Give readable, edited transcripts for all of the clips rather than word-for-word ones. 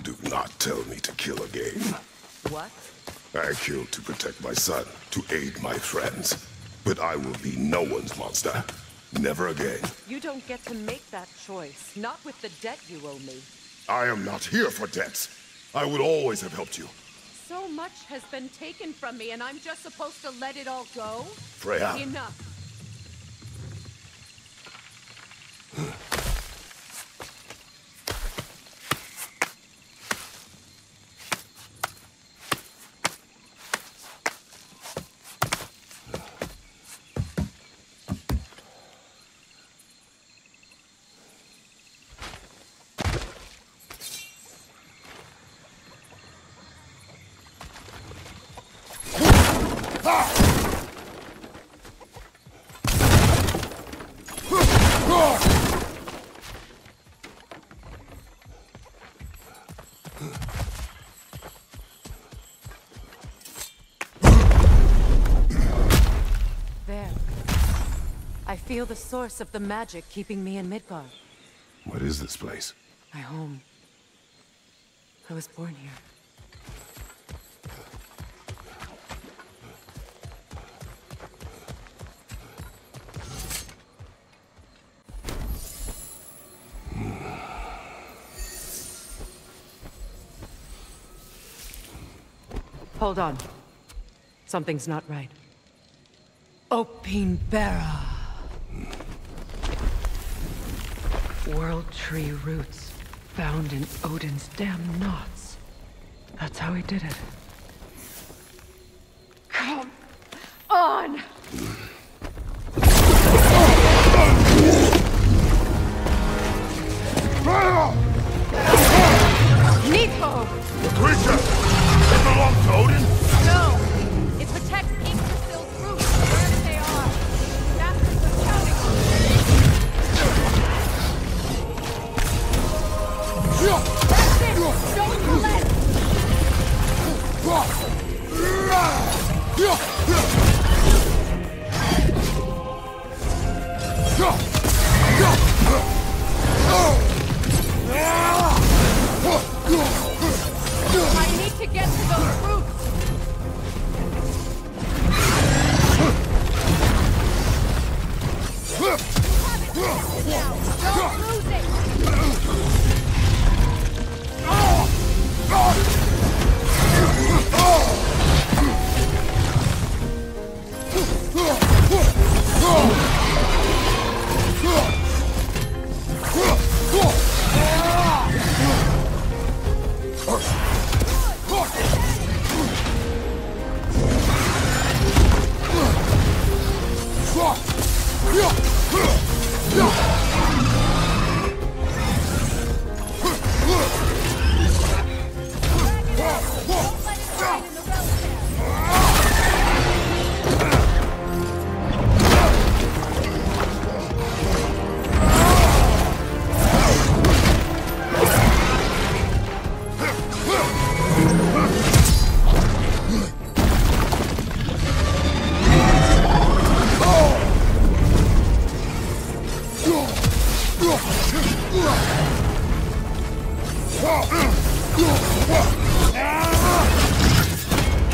Do not tell me to kill again. What? I killed to protect my son, to aid my friends. But I will be no one's monster. Never again. You don't get to make that choice. Not with the debt you owe me. I am not here for debts. I would always have helped you. So much has been taken from me, and I'm just supposed to let it all go? Freya. Enough. I feel the source of the magic keeping me in Midgard. What is this place? My home. I was born here. Hold on. Something's not right. Opinbera. World tree roots found in Odin's damn knots. That's how he did it. Come on! Nico! The creature! It belongs to Odin? No! It protects Yggdrasil's roots wherever they are. Masters was counting on it. That's it! Don't relent! I need to get to those roots! You have it now! Don't lose it!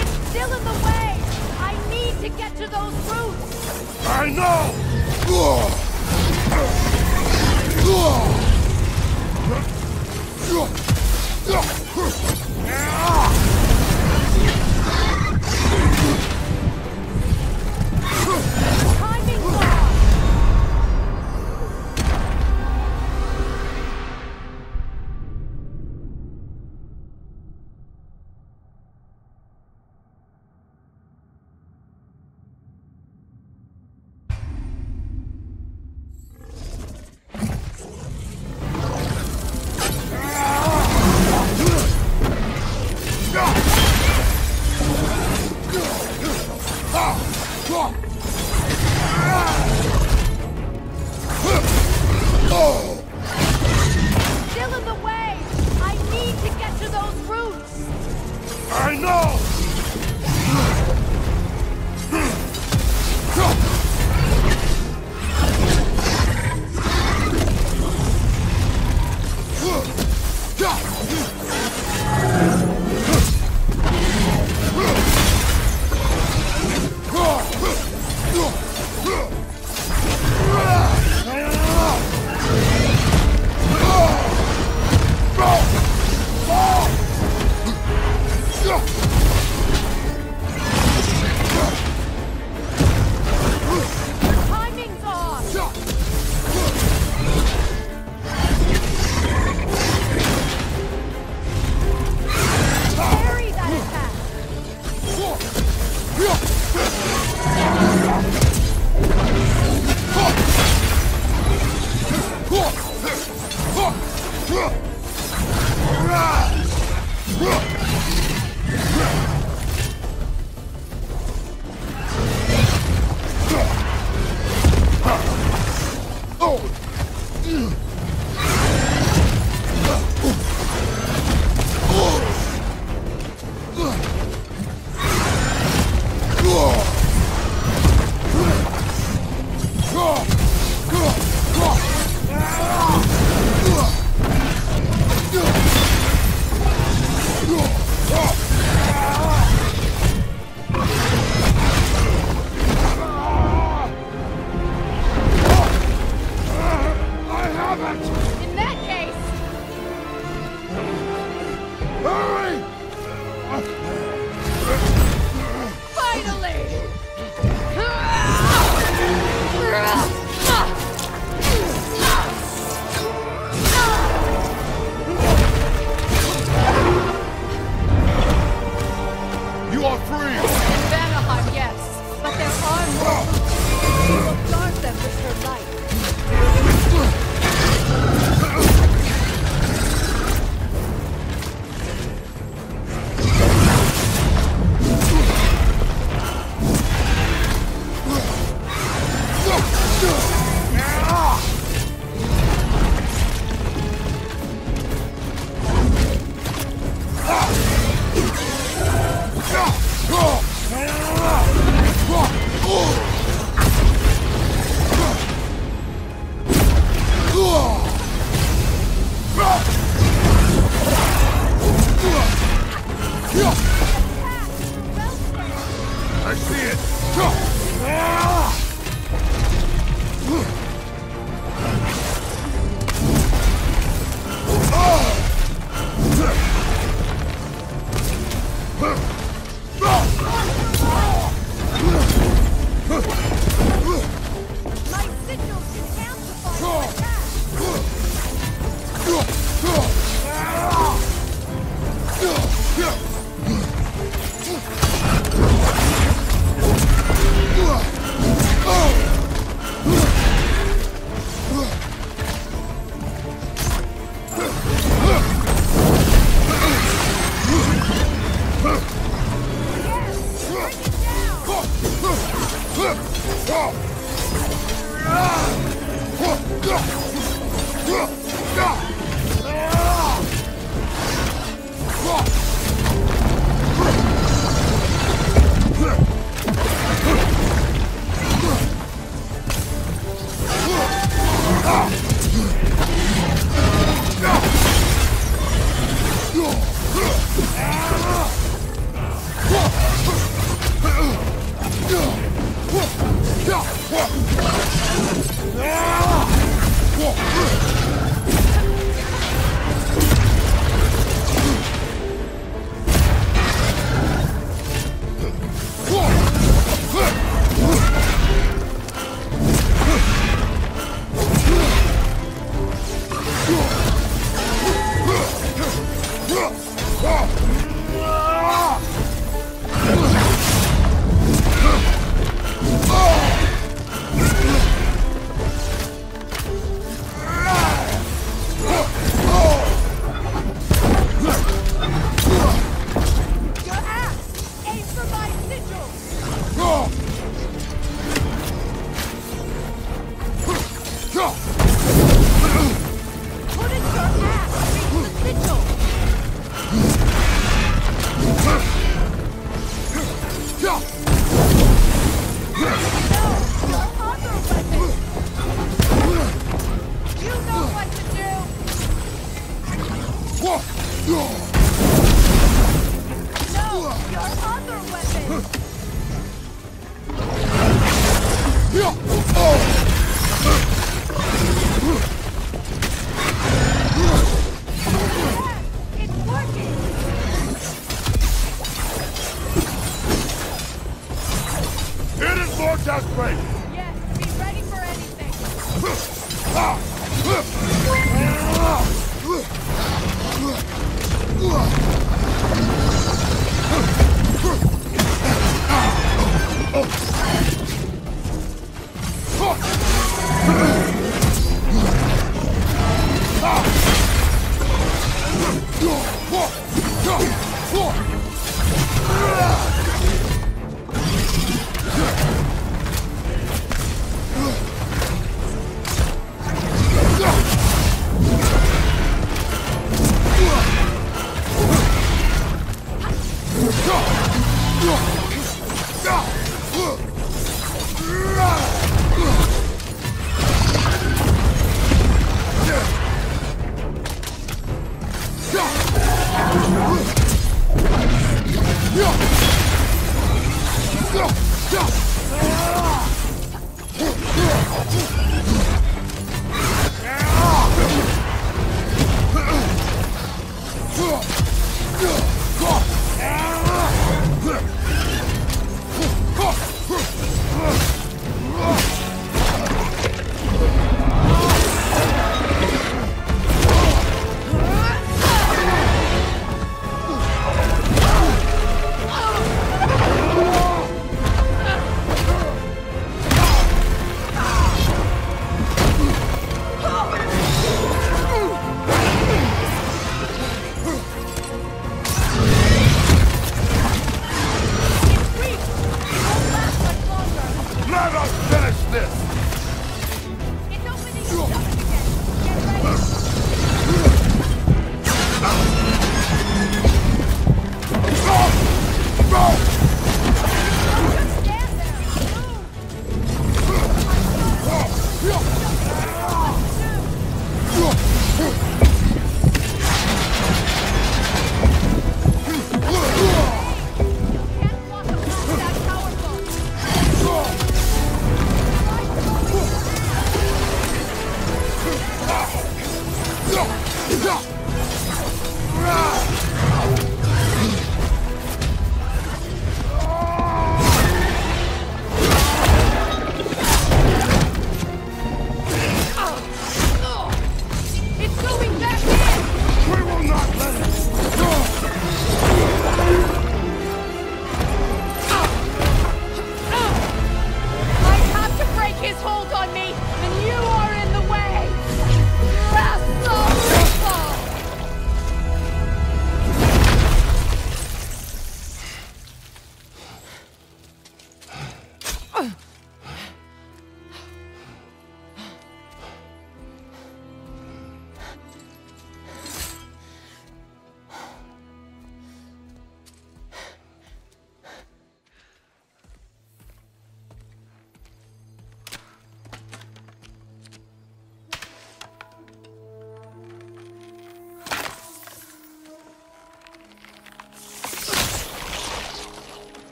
It's still in the way! I need to get to those roots! I know! Timing wrong! Still in the way! I need to get to those roots! I know! Timing's off! Parry that attack! It's going back in!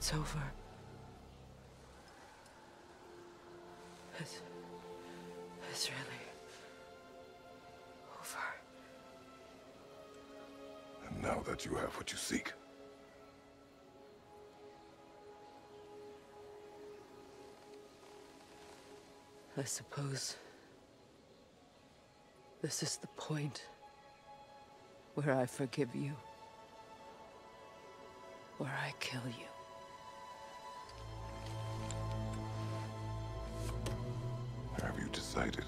it's over. It's really over. And now that you have what you seek, I suppose this is the point where I forgive you, where I kill you. have you decided?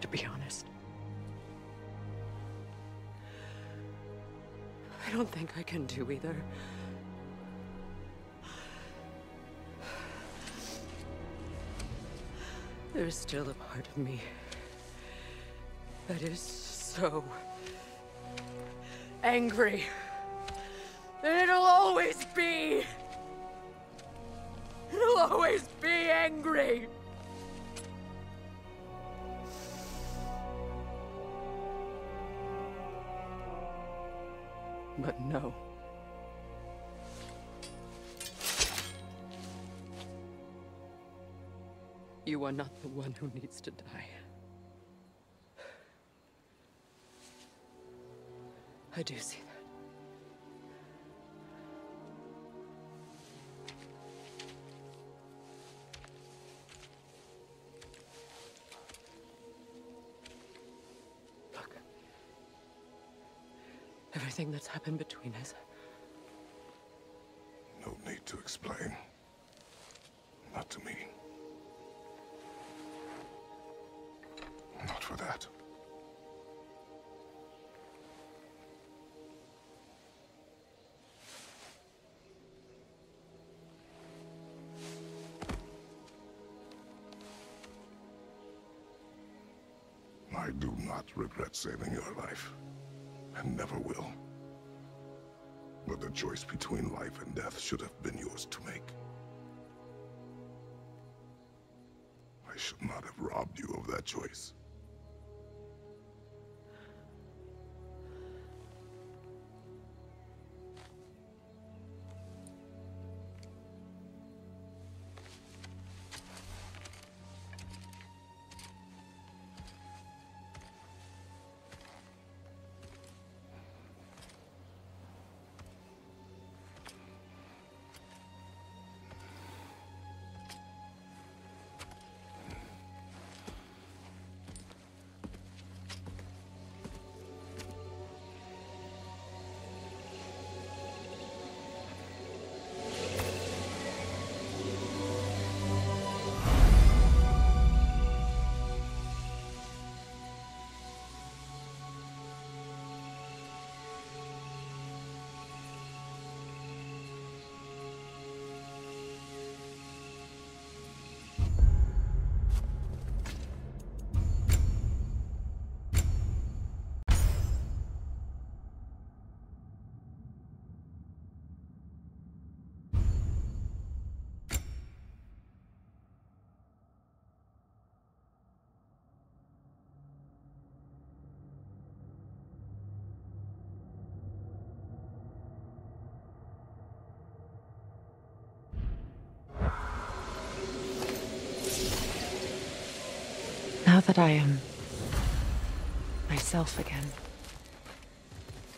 To be honest, I don't think I can do either. There's still a part of me that is so angry. And it'll always be. It'll always be angry. But no. You are not the one who needs to die. I do see that. Look. Everything that's happened between us. No need to explain. Not to me. Not for that. I do not regret saving your life, and never will. But the choice between life and death should have been yours to make. I should not have robbed you of that choice. Now that I am myself again,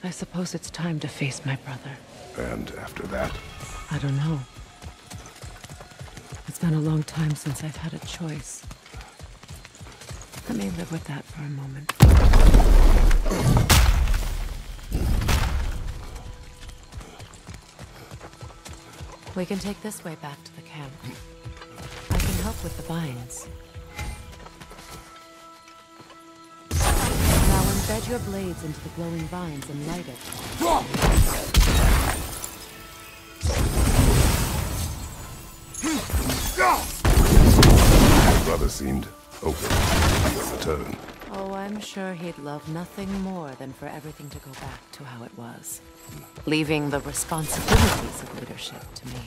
I suppose it's time to face my brother. And after that? I don't know. It's been a long time since I've had a choice. Let me live with that for a moment. We can take this way back to the camp. I can help with the vines. Now embed your blades into the glowing vines and light it. Your brother seemed hoping for your return. Oh, I'm sure he'd love nothing more than for everything to go back to how it was. Leaving the responsibilities of leadership to me.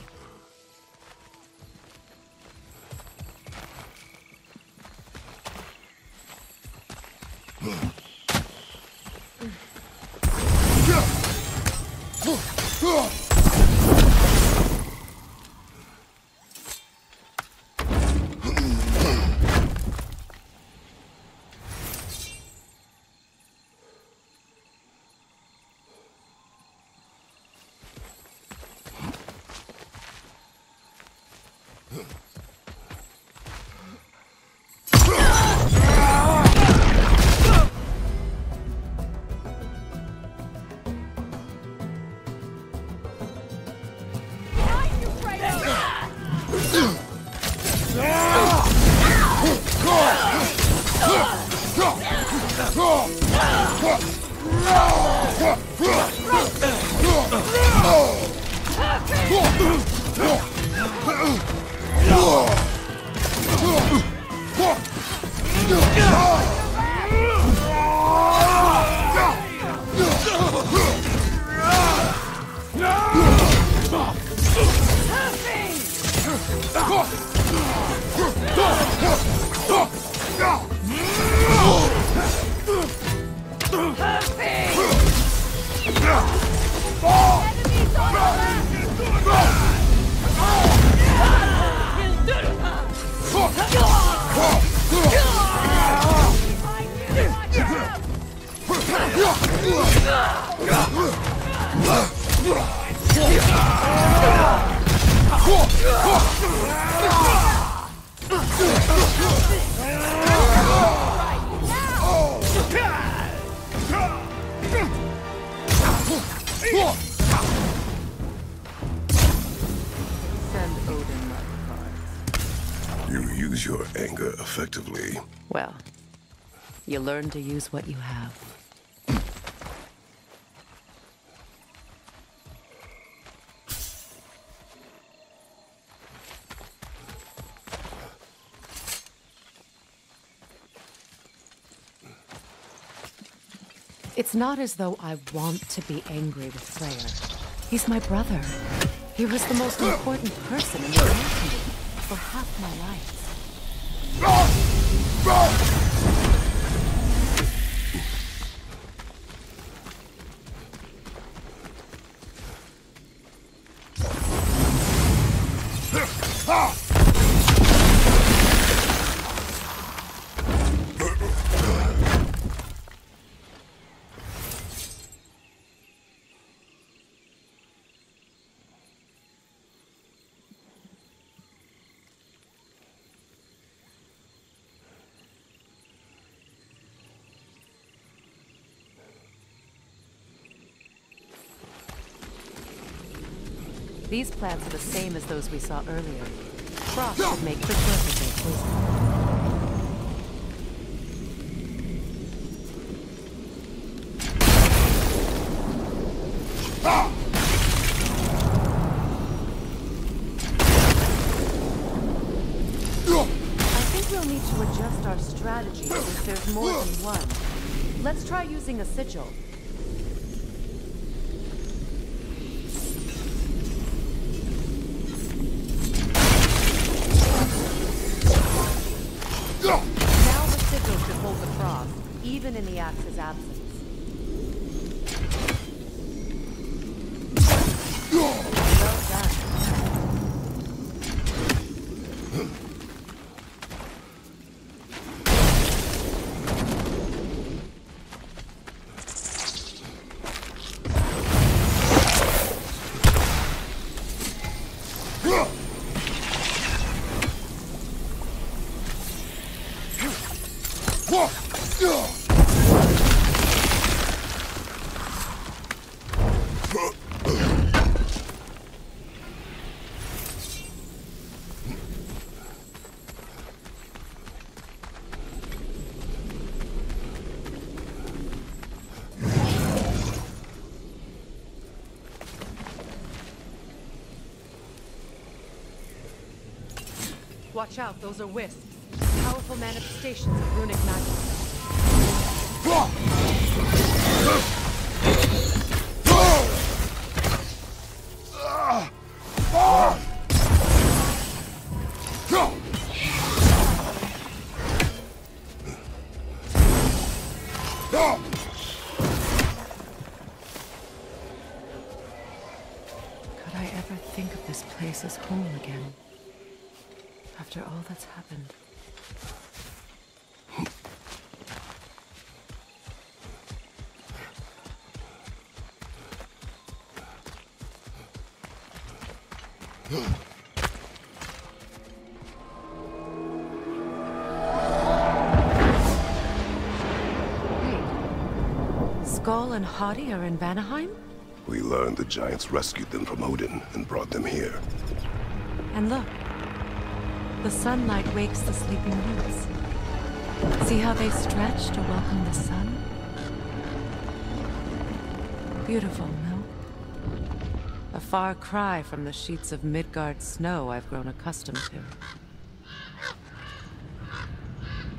You use your anger effectively. Well, you learn to use what you have. It's not as though I want to be angry with Slayer. He's my brother. He was the most important person in the world to me for half my life. These plants are the same as those we saw earlier. Frost should make quick work of their poison. I think we'll need to adjust our strategy since there's more than one. Let's try using a sigil. Even in the Axe's absence. Well done. Watch out, those are wisps. Powerful manifestations of runic magic. Could I ever think of this place as home again? After all that's happened. Skull and Hati are in Vanaheim? We learned the giants rescued them from Odin and brought them here. And look. The sunlight wakes the sleeping roots. See how they stretch to welcome the sun? Beautiful, no? A far cry from the sheets of Midgard snow I've grown accustomed to.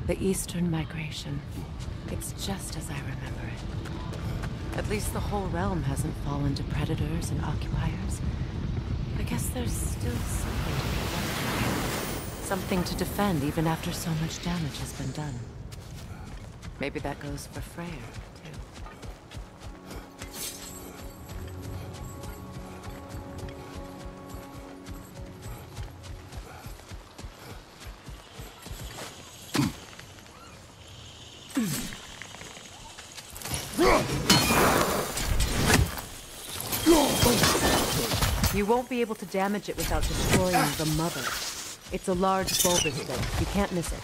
The Eastern migration. It's just as I remember it. At least the whole realm hasn't fallen to predators and occupiers. I guess there's still something to defend even after so much damage has been done. Maybe that goes for Freyr, too. You won't be able to damage it without destroying the mother. It's a large bulbous thing. You can't miss it.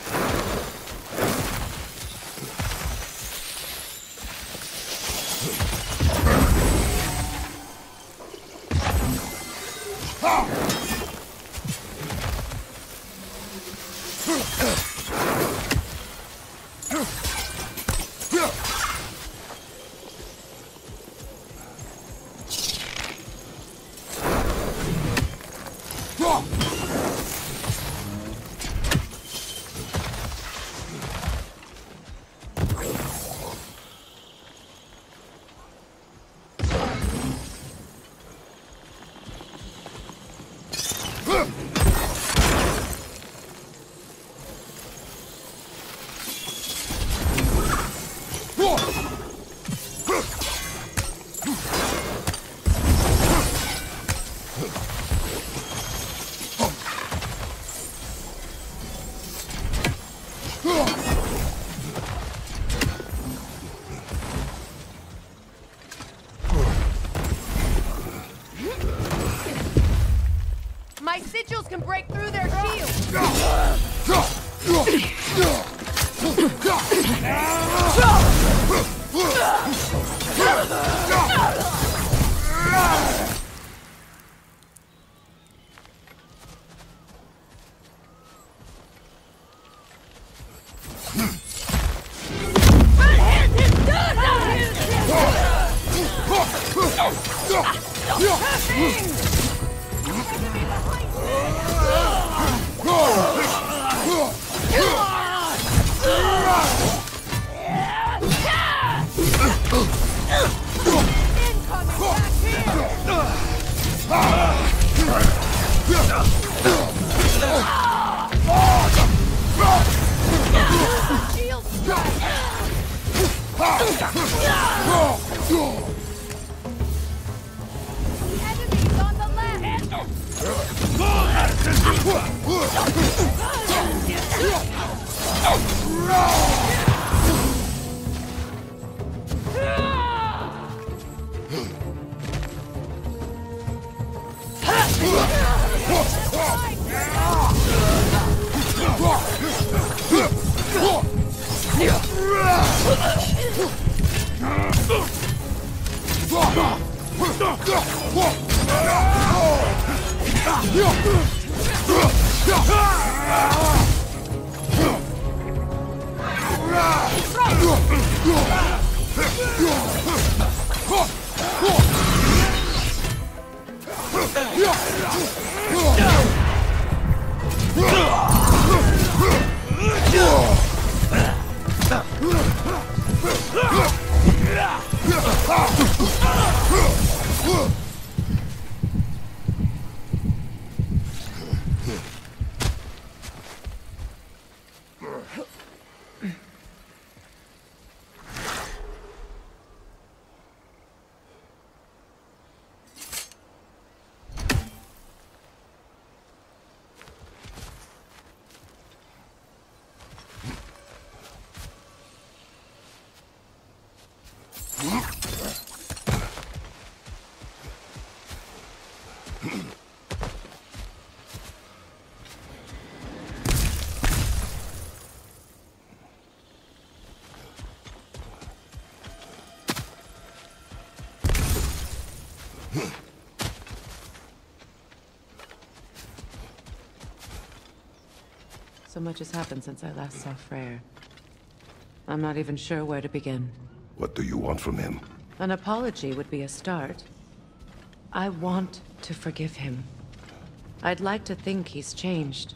My sigils can break through their shields! Enemies on the So much has happened since I last saw Freyr. I'm not even sure where to begin. What do you want from him? An apology would be a start. I want to forgive him. I'd like to think he's changed.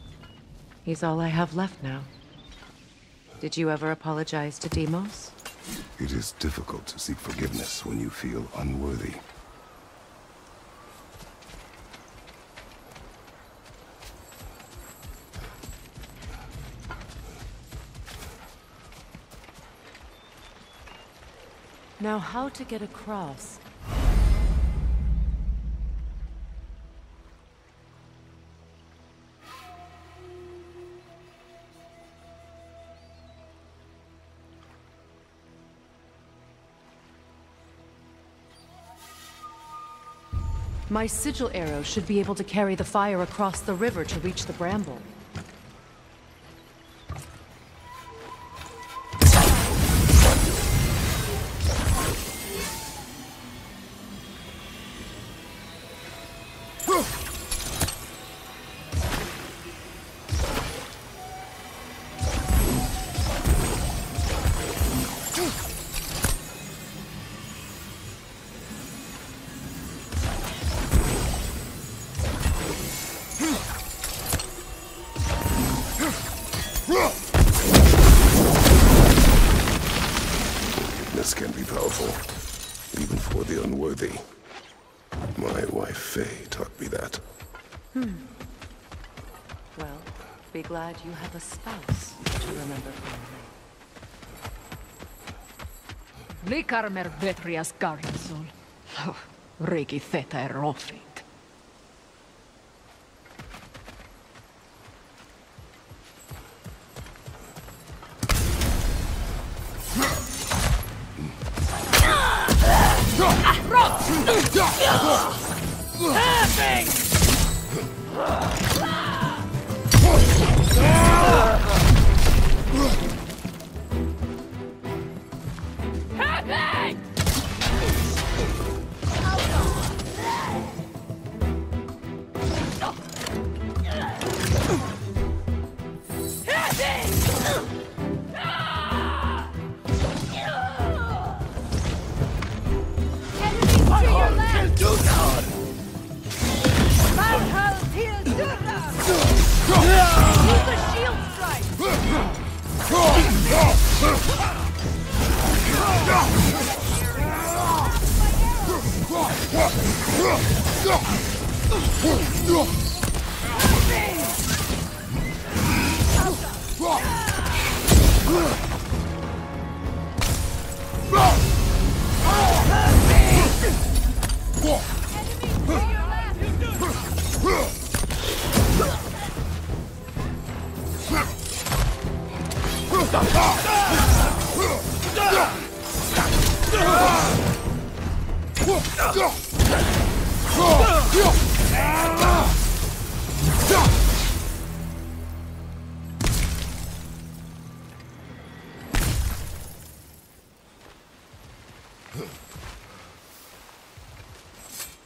He's all I have left now. Did you ever apologize to Deimos? It is difficult to seek forgiveness when you feel unworthy. Now, how to get across? My sigil arrow should be able to carry the fire across the river to reach the bramble. Forgiveness can be powerful, even for the unworthy. My wife Faye taught me that. Well, be glad you have a spouse to remember fondly. Likarmer vetrias garrisol. Riki theta erofit.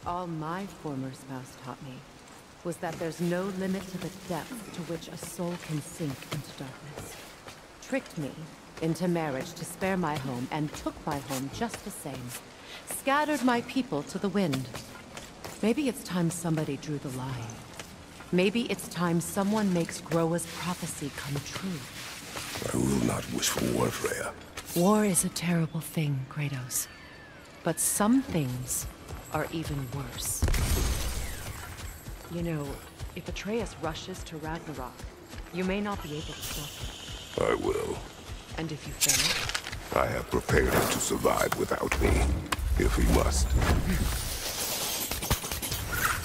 All my former spouse taught me was that there's no limit to the depth to which a soul can sink into darkness. Tricked me into marriage to spare my home and took my home just the same. Scattered my people to the wind. Maybe it's time somebody drew the line. Maybe it's time someone makes Groa's prophecy come true. I will not wish for war, Freya. War is a terrible thing, Kratos. But some things are even worse. You know, if Atreus rushes to Ragnarok, you may not be able to stop him. I will. And if you fail? I have prepared him to survive without me, if he must.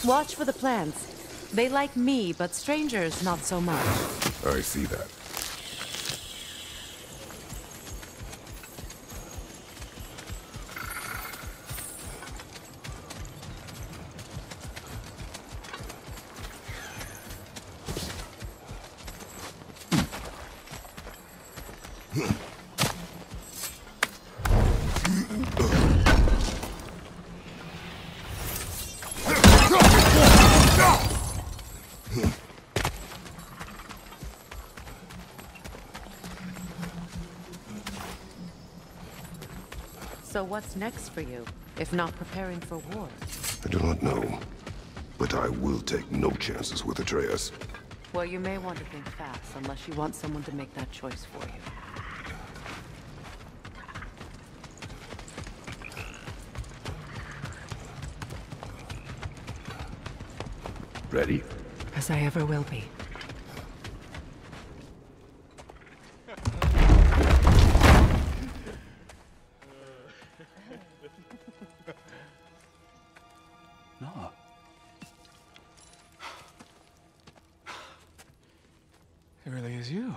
Watch for the plants. They like me, but strangers not so much. I see that. So what's next for you, if not preparing for war? I do not know, but I will take no chances with Atreus. Well, you may want to think fast, unless you want someone to make that choice for you. Ready? As I ever will be. No. It really is you.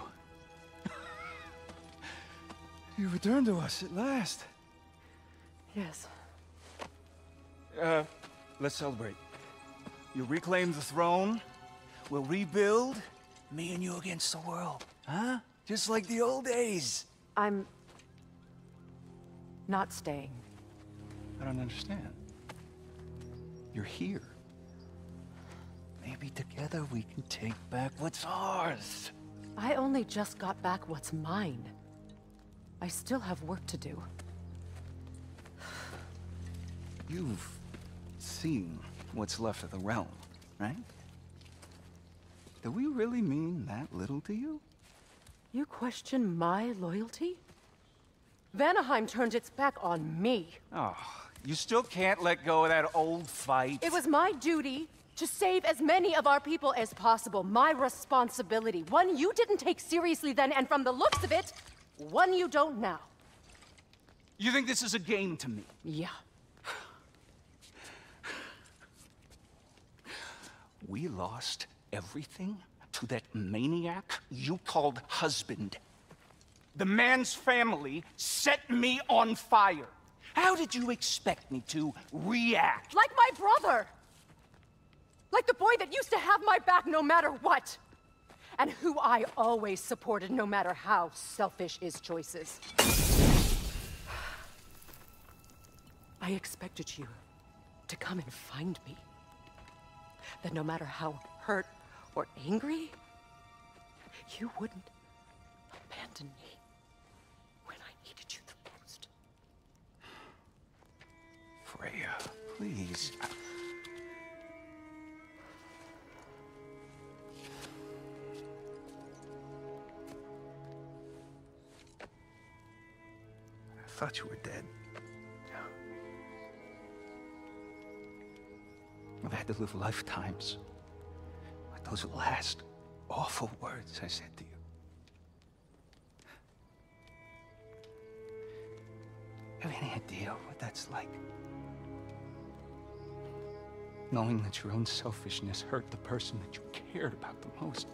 You returned to us at last. Yes. Let's celebrate. You reclaim the throne, we'll rebuild, me and you against the world. Huh? Just like the old days. I'm not staying. I don't understand. You're here. Maybe together we can take back what's ours. I only just got back what's mine. I still have work to do. You've seen what's left of the realm, right? Do we really mean that little to you? You question my loyalty? Vanaheim turned its back on me. Oh, you still can't let go of that old fight. It was my duty to save as many of our people as possible. My responsibility. One you didn't take seriously then, and from the looks of it, one you don't now. You think this is a game to me? Yeah. We lost everything to that maniac you called husband. The man's family set me on fire. How did you expect me to react? Like my brother! Like the boy that used to have my back no matter what! And who I always supported no matter how selfish his choices. I expected you to come and find me. That no matter how hurt or angry, you wouldn't abandon me when I needed you the most. Freya, please. I thought you were dead. I've had to live lifetimes with those last awful words I said to you. Have any idea what that's like? Knowing that your own selfishness hurt the person that you cared about the most.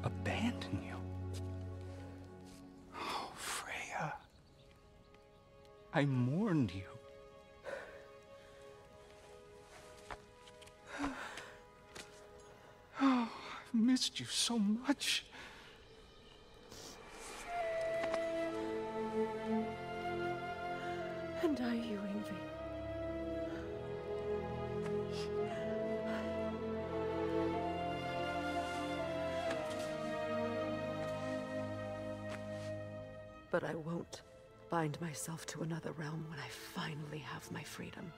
Abandon you. Oh, Freya. I mourned you. Oh, I've missed you so much. And I you, Ingvi. But I won't bind myself to another realm when I finally have my freedom.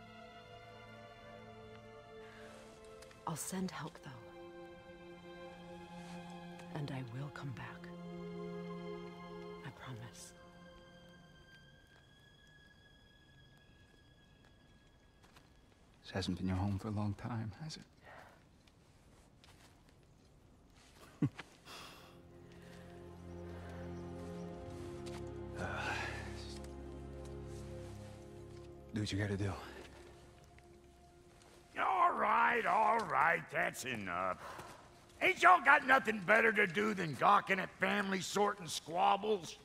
I'll send help, though. And I will come back. I promise. This hasn't been your home for a long time, has it? Do what you gotta do. All right, that's enough. Ain't y'all got nothing better to do than gawking at family sorting squabbles?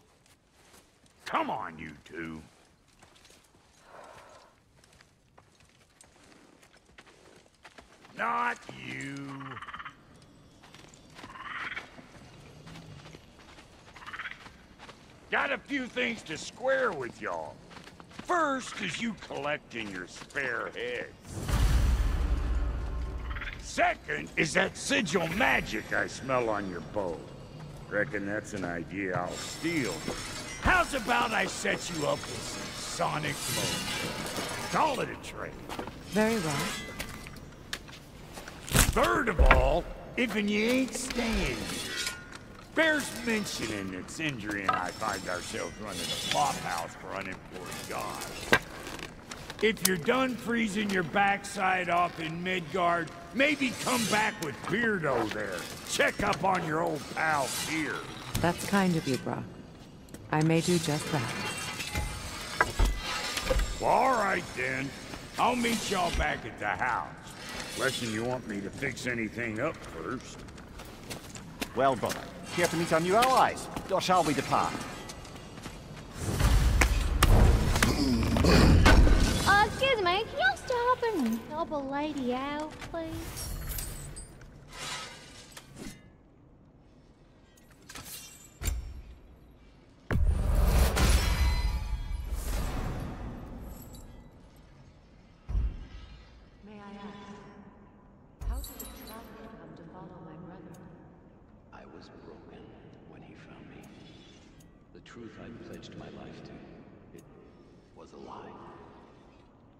Come on, you two. Not you. Got a few things to square with y'all. First is you collecting your spare heads. Second is that sigil magic I smell on your bow. Reckon that's an idea I'll steal. How's about I set you up with some sonic motion? Call it a trade. Very well. Third of all, if you ain't staying here, bears mentioning that Sindri and I find ourselves running a flop house for unemployed gods. If you're done freezing your backside off in Midgard, maybe come back with Beardo there. Check up on your old pal here. That's kind of you, Brock. I may do just that. Well, all right then. I'll meet y'all back at the house. Unless you want me to fix anything up first. Well, brother, here to meet our new allies. Or shall we depart? Excuse me, can y'all stop and help a lady out, please? May I ask, how did the traveler come to follow my brother? I was broken when he found me. The truth I pledged my life to, it was a lie.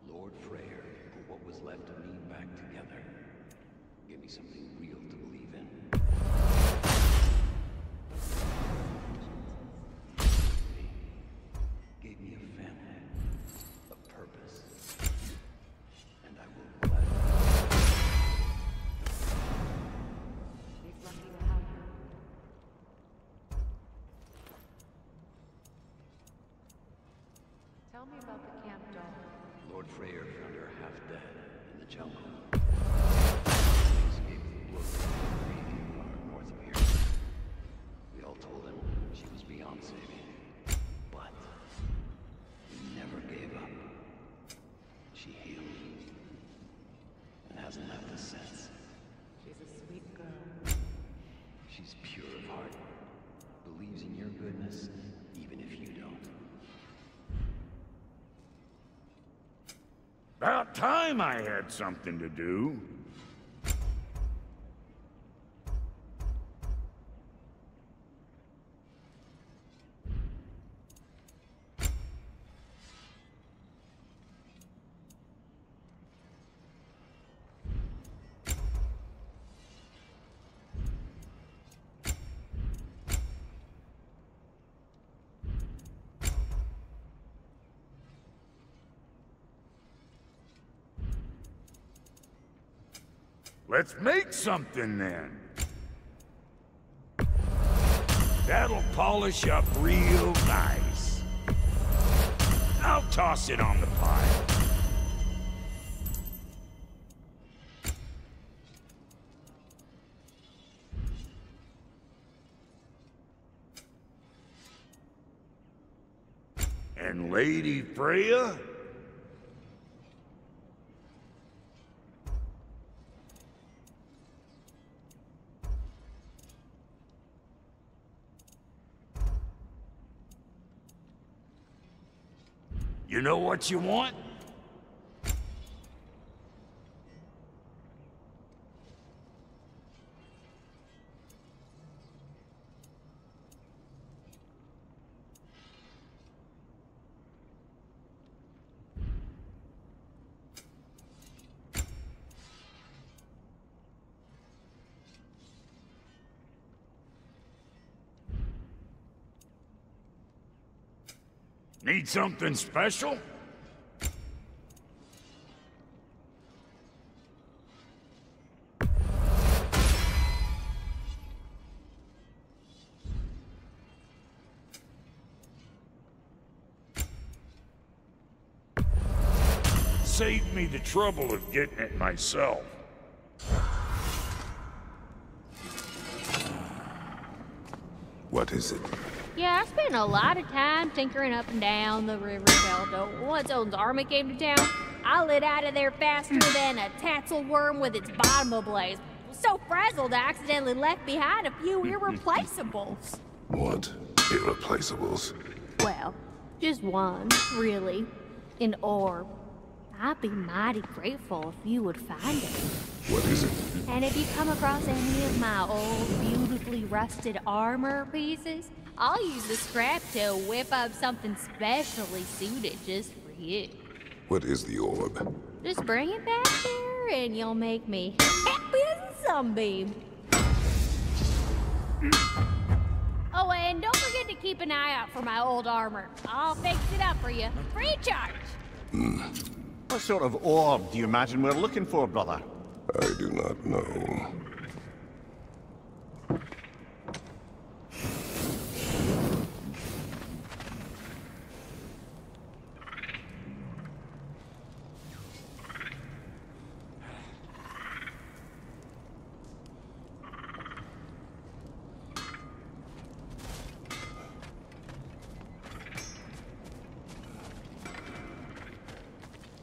Lord Freyr put what was left of me back together. Gave me something real to believe in. Gave me a family, a purpose, and I will gladly. He's lucky to have you. Tell me about the camp dog. Lord Freyr found her half dead in the jungle. She escaped the blows of the Radiant Guard north of here. We all told him she was beyond saving. But he never gave up. She healed. And hasn't left us since. She's a sweet girl. She's pure of heart. Believes in your goodness, even if you don't. About time I had something to do. Let's make something then. That'll polish up real nice. I'll toss it on the pile. And Lady Freya? You know what you want? Need something special? saved me the trouble of getting it myself. What is it? Yeah, I spent a lot of time tinkering up and down the river delta. Once Odin's army came to town, I lit out of there faster than a tassel worm with its bottom ablaze. So frazzled, I accidentally left behind a few irreplaceables. What? Irreplaceables? Well, just one, really. An orb. I'd be mighty grateful if you would find it. What is it? And if you come across any of my old, beautifully rusted armor pieces, I'll use the scrap to whip up something specially suited just for you. What is the orb? Just bring it back here and you'll make me happy as a sunbeam. Oh, and don't forget to keep an eye out for my old armor. I'll fix it up for you, free of charge. What sort of orb do you imagine we're looking for, brother? I do not know.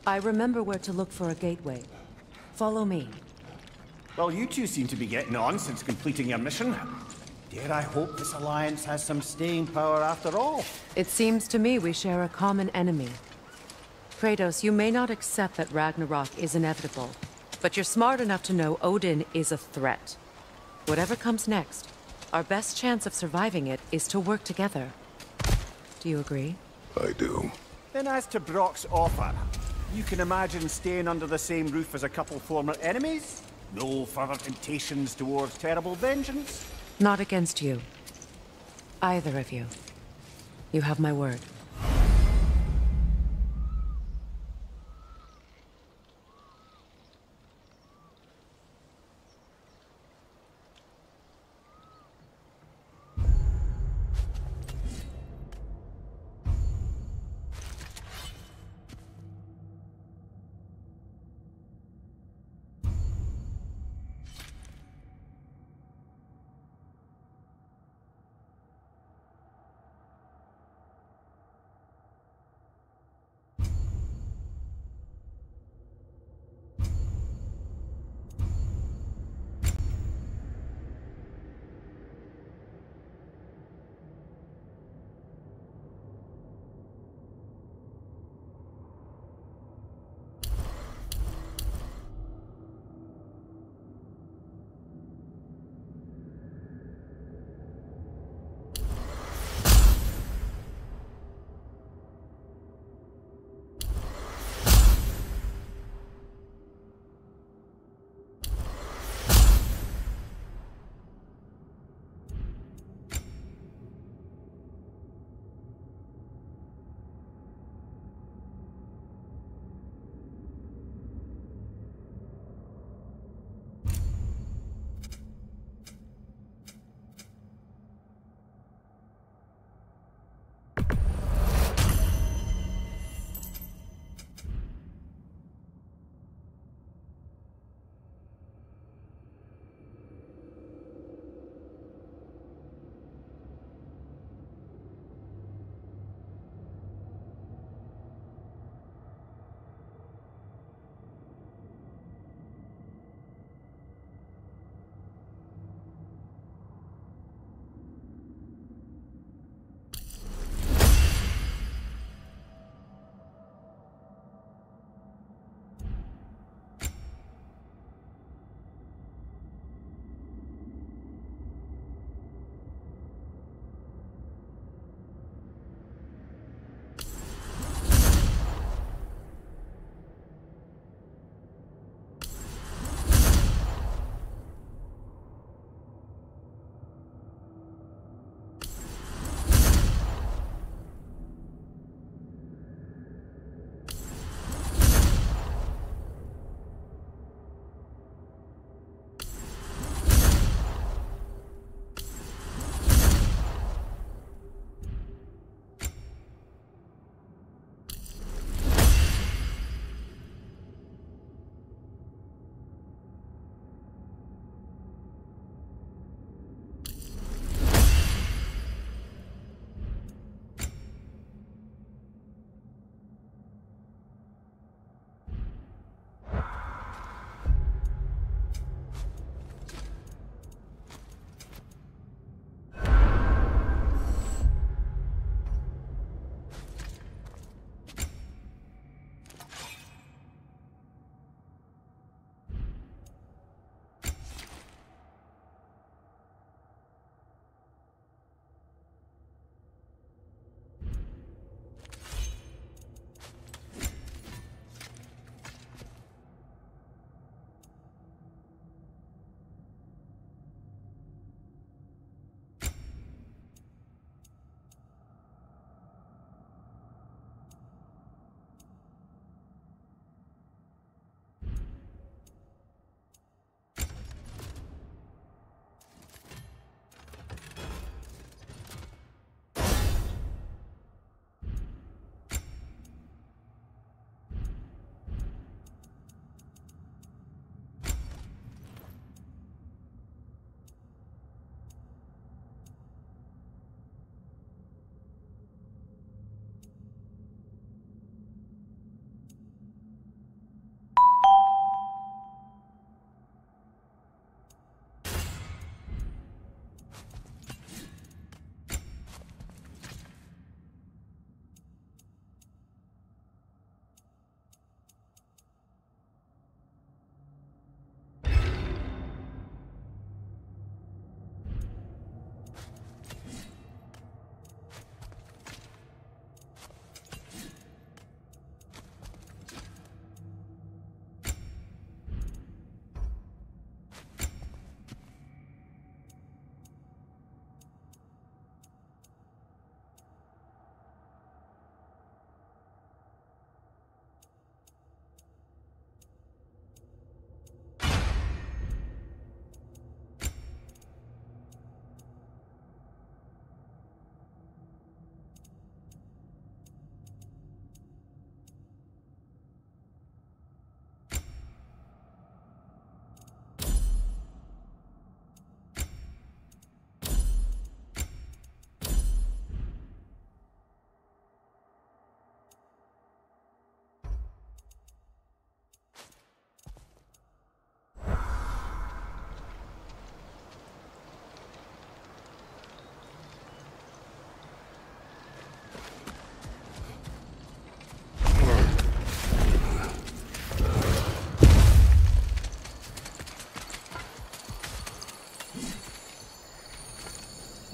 I remember where to look for a gateway. Follow me. Well, you two seem to be getting on since completing your mission. Dare I hope this alliance has some staying power after all? It seems to me we share a common enemy. Kratos, you may not accept that Ragnarok is inevitable, but you're smart enough to know Odin is a threat. Whatever comes next, our best chance of surviving it is to work together. Do you agree? I do. Then as to Brock's offer, you can imagine staying under the same roof as a couple former enemies? No further temptations towards terrible vengeance? Not against you. Either of you. You have my word.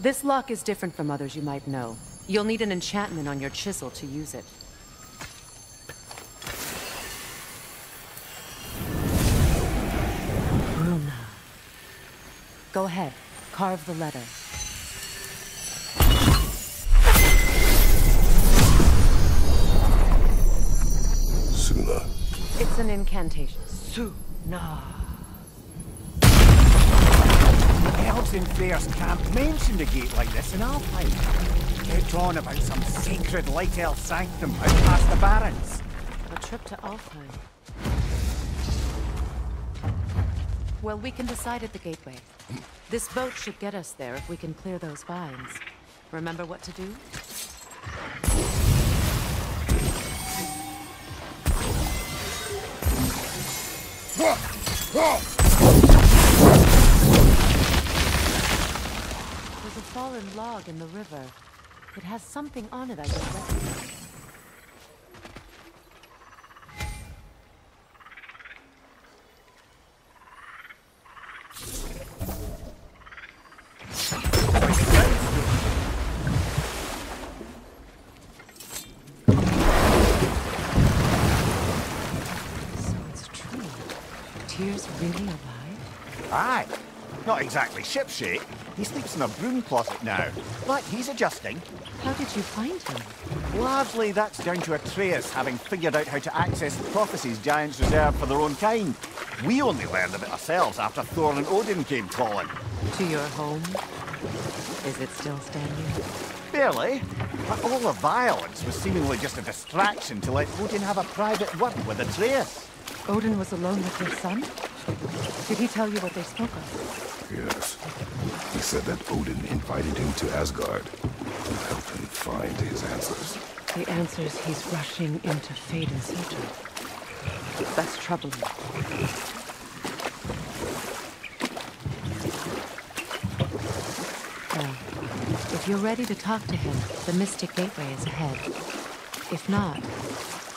This lock is different from others you might know. You'll need an enchantment on your chisel to use it. Runa. Go ahead. Carve the letter. Suna. It's an incantation. Suna. Elves in Freyr's camp mentioned a gate like this in Alpine. Kept on about some sacred light elf sanctum out past the Barrens. A trip to Alpine. Well, we can decide at the gateway. This boat should get us there if we can clear those vines. Remember what to do? There's a fallen log in the river. It has something on it I don't recognize. Tyr's really alive? Aye. Not exactly shipshape. He sleeps in a broom closet now. But he's adjusting. How did you find him? Largely that's down to Atreus having figured out how to access the prophecies giants reserve for their own kind. We only learned of it ourselves after Thor and Odin came calling. To your home? Is it still standing? Barely. But all the violence was seemingly just a distraction to let Odin have a private word with Atreus. Odin was alone with your son? Did he tell you what they spoke of? Yes. He said that Odin invited him to Asgard to help him find his answers. The answers he's rushing into fate in search of. That's troubling. Well, if you're ready to talk to him, the Mystic Gateway is ahead. If not,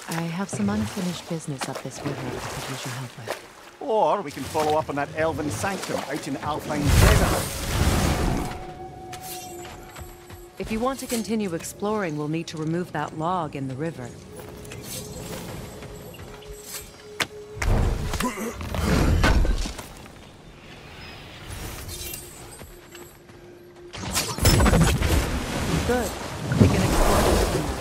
I have some unfinished business up this river I could use your help with. Or we can follow up on that elven sanctum out in Alpine Desert. If you want to continue exploring, we'll need to remove that log in the river. Good. We can explore the river now.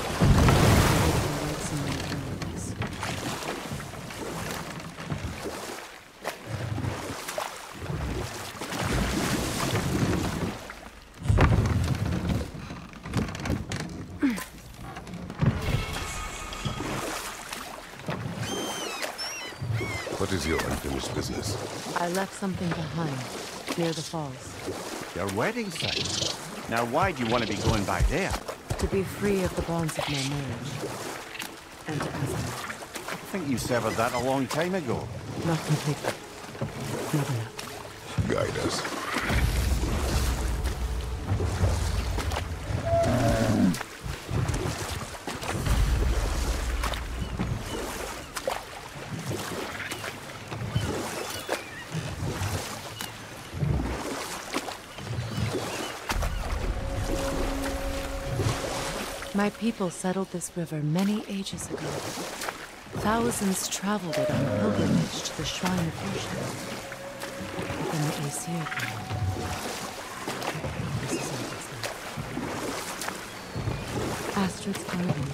What is your unfinished business? I left something behind, near the falls. Your wedding site. Now why do you want to be going back there? To be free of the bonds of my marriage. And to Asgard. I think you severed that a long time ago. Not completely. Not enough. Guide us. My people settled this river many ages ago. Thousands traveled it on pilgrimage to the Shrine of Fortune within the Aesir Kingdom. This is all that's left. Astrid's garden.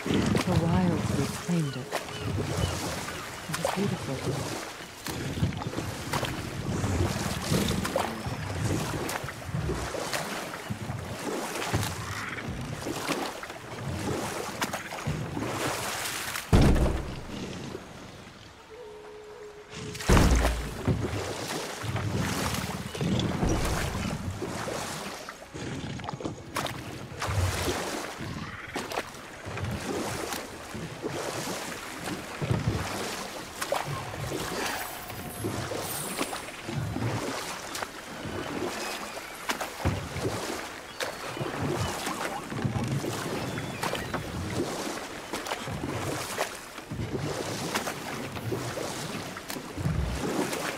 The wilds reclaimed it. It was beautiful.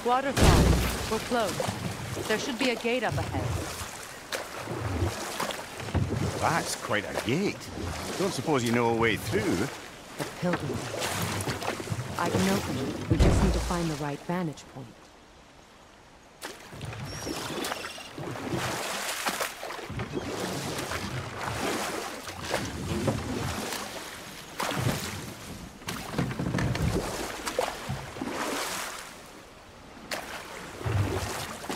Waterfall. We're close. There should be a gate up ahead. That's quite a gate. Don't suppose you know a way through? The pilgrim. I can open it. We just need to find the right vantage point.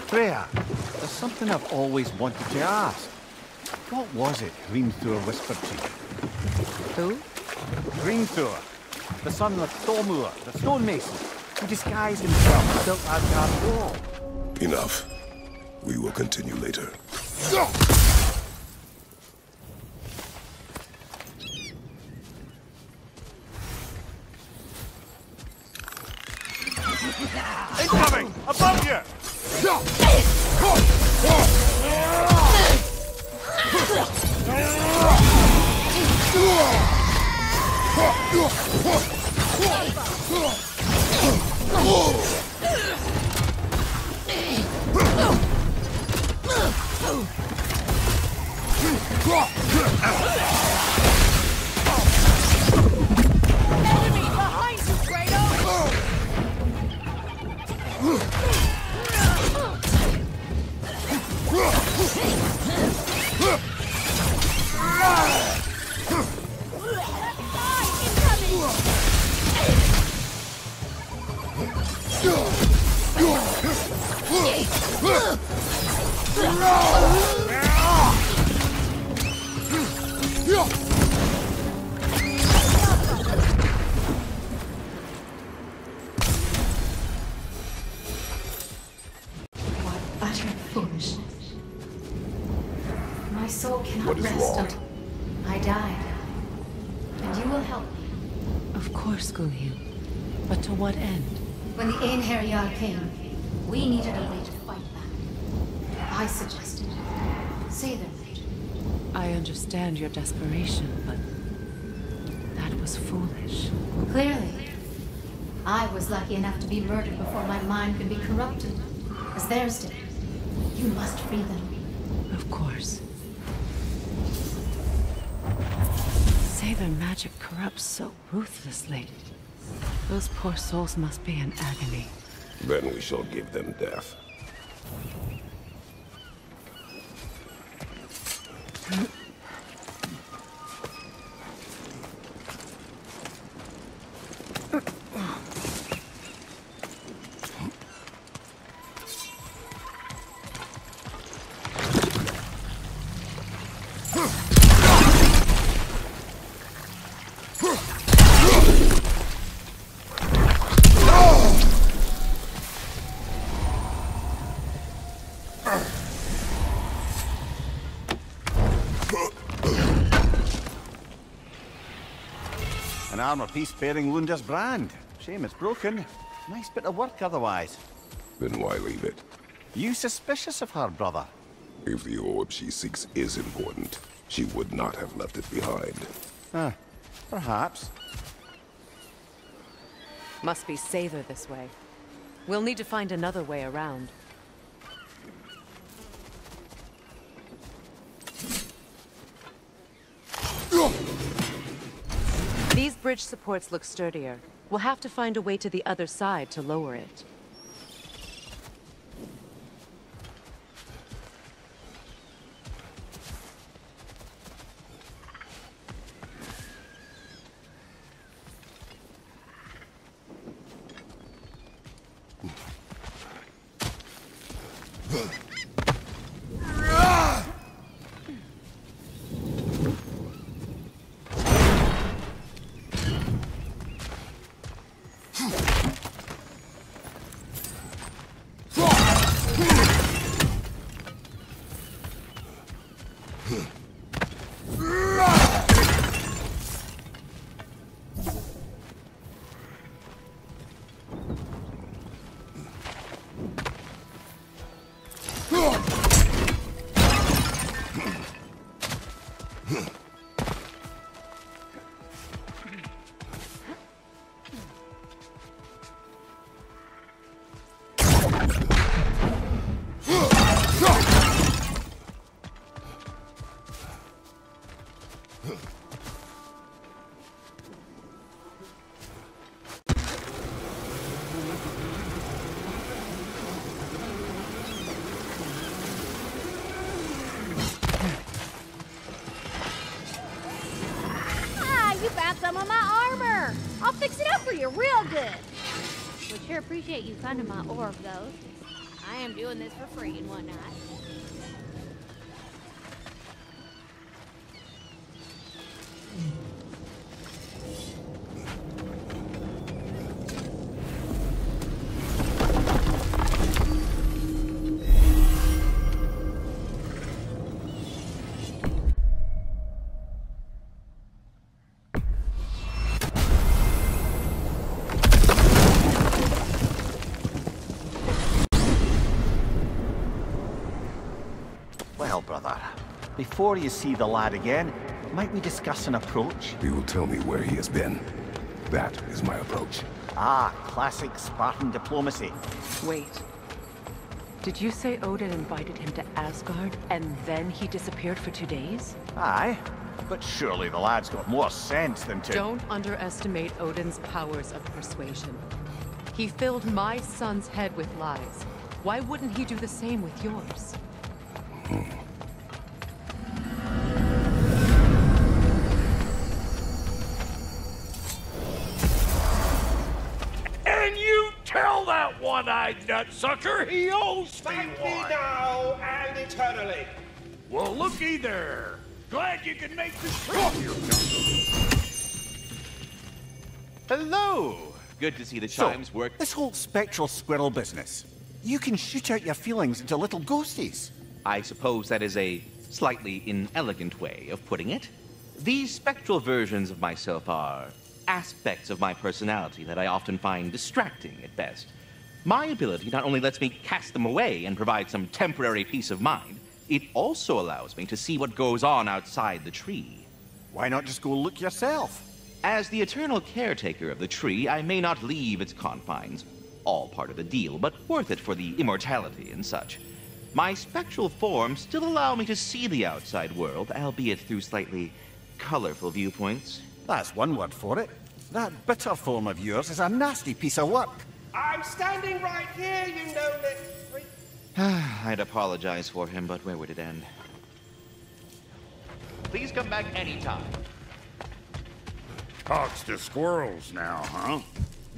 Freya, there's something I've always wanted to ask. What was it Hrimthur whispered to you? Who? Hrimthur, the son of Thormur, the stonemason, who disguised himself and built Asgard's wall. Enough. We will continue later. Incoming! Above you! Enemy behind you, Kratos! Utter foolishness. My soul cannot What is rest wrong? until I died. And you will help me. Of course, Gunhild. But to what end? When the Einherjar came, we needed a way to fight back. I suggested, say their fate. I understand your desperation, but that was foolish. Clearly, I was lucky enough to be murdered before my mind could be corrupted, as theirs did. You must free them. Of course. Say their magic corrupts so ruthlessly. Those poor souls must be in agony. Then we shall give them death. An armor piece bearing Lunda's brand. Shame it's broken. Nice bit of work otherwise. Then why leave it? You suspicious of her, brother? If the orb she seeks is important, she would not have left it behind. Perhaps. Must be safer this way. We'll need to find another way around. These bridge supports look sturdier. We'll have to find a way to the other side to lower it. I'll fix it up for you real good. Would sure appreciate you finding my orb, though. I am doing this for free and whatnot. Well, brother, before you see the lad again, might we discuss an approach? He will tell me where he has been. That is my approach. Ah, classic Spartan diplomacy. Wait. Did you say Odin invited him to Asgard, and then he disappeared for 2 days? Aye, but surely the lad's got more sense than to... Don't underestimate Odin's powers of persuasion. He filled my son's head with lies. Why wouldn't he do the same with yours? And you tell that one-eyed nutsucker he owes me Thank one. me now and eternally. Well, looky there. Glad you can make the trip, you Hello! Good to see the chimes work. This whole spectral squirrel business, you can shoot out your feelings into little ghosties. I suppose that is a slightly inelegant way of putting it. These spectral versions of myself are aspects of my personality that I often find distracting at best. My ability not only lets me cast them away and provide some temporary peace of mind, it also allows me to see what goes on outside the tree. Why not just go look yourself? As the eternal caretaker of the tree, I may not leave its confines. All part of the deal, but worth it for the immortality and such. My spectral forms still allow me to see the outside world, albeit through slightly colorful viewpoints. That's one word for it. That bitter form of yours is a nasty piece of work. I'm standing right here, you know-lit freak. I'd apologize for him, but where would it end? Please come back anytime. Talks to squirrels now, huh?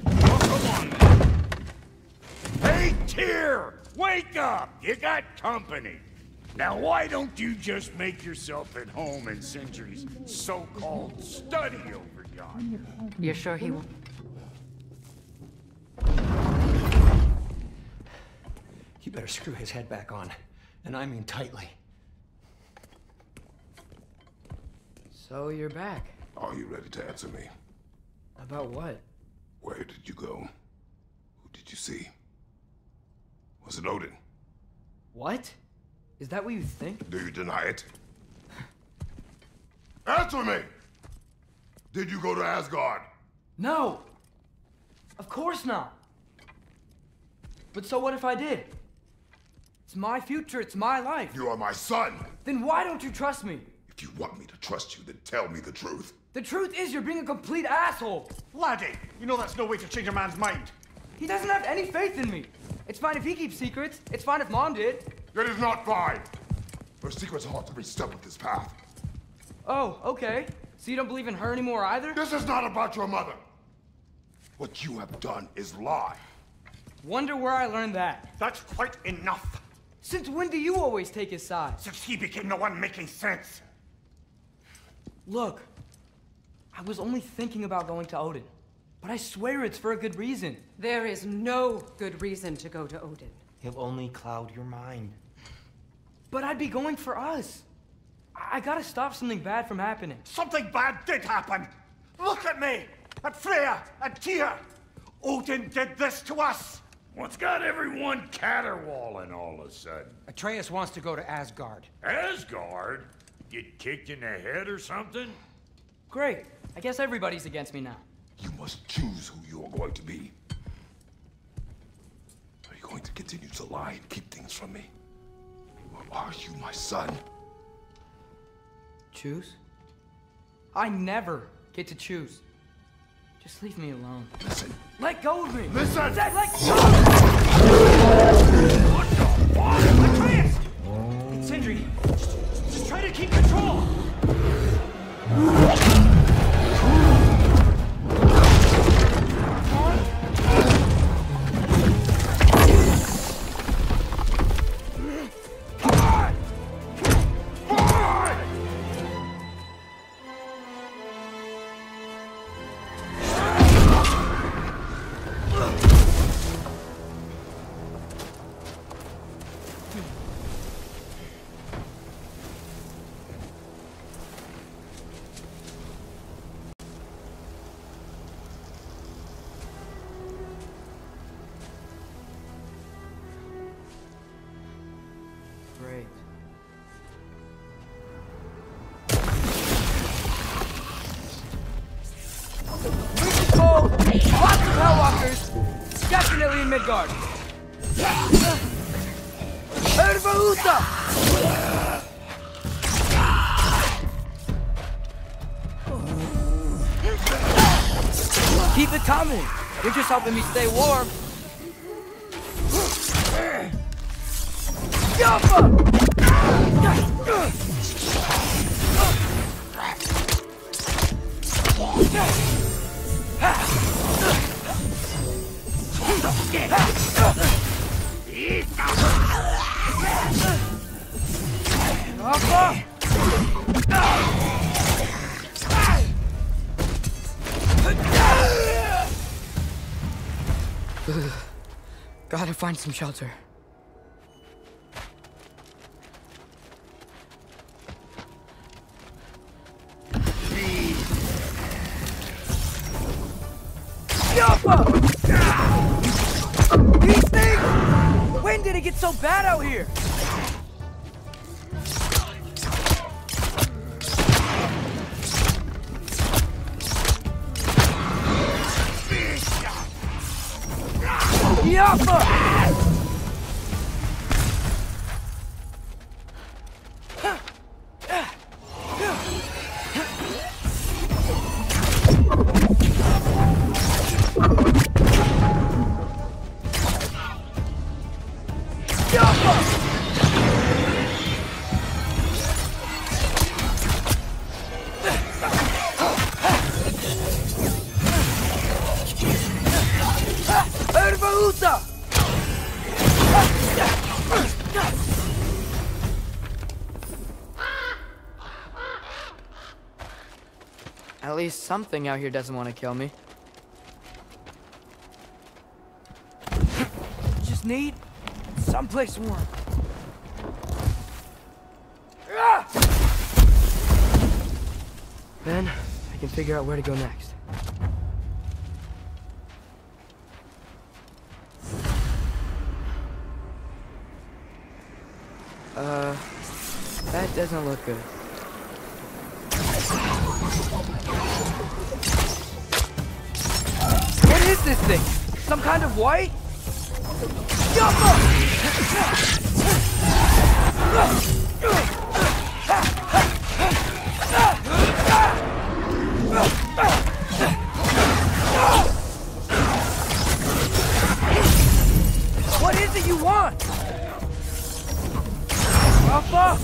Oh, come on. Hey, Tyr! Wake up! You got company. Now, why don't you just make yourself at home in Sindri's so-called study over yonder? You're sure he won't? You better screw his head back on, and I mean tightly. So you're back. Are you ready to answer me? About what? Where did you go? Who did you see? Was it Odin? What? Is that what you think? Do you deny it? Answer me! Did you go to Asgard? No! Of course not! But so what if I did? It's my future, it's my life. You are my son! Then why don't you trust me? If you want me to trust you, then tell me the truth. The truth is you're being a complete asshole! Laddie, you know that's no way to change a man's mind. He doesn't have any faith in me. It's fine if he keeps secrets. It's fine if Mom did. It is not fine! Her secrets hard to be stuck with this path. Oh, okay. So you don't believe in her anymore either? This is not about your mother. What you have done is lie. Wonder where I learned that. That's quite enough. Since when do you always take his side? Since he became the one making sense. Look, I was only thinking about going to Odin. But I swear it's for a good reason. There is no good reason to go to Odin. He'll only cloud your mind. But I'd be going for us. I gotta stop something bad from happening. Something bad did happen. Look at me, at Freya, at Tyr. Odin did this to us. What's got everyone caterwauling all of a sudden? Atreus wants to go to Asgard. Asgard? Get kicked in the head or something? Great. I guess everybody's against me now. You must choose who you are going to be. Are you going to continue to lie and keep things from me? Or are you my son? Choose? I never get to choose. Just leave me alone. Listen. Let go of me! Listen! Dad, let go! What the fuck? Atreus! It's Sindri. Just try to keep control! Hellwalkers! Definitely in Midgard! Ervahuta! Keep it coming! You're just helping me stay warm! Gotta find some shelter. These things! When did it get so bad out here? At least something out here doesn't want to kill me. Just need someplace warm. Then I can figure out where to go next. That doesn't look good. What is this thing? Some kind of white? What is it you want? Alpha?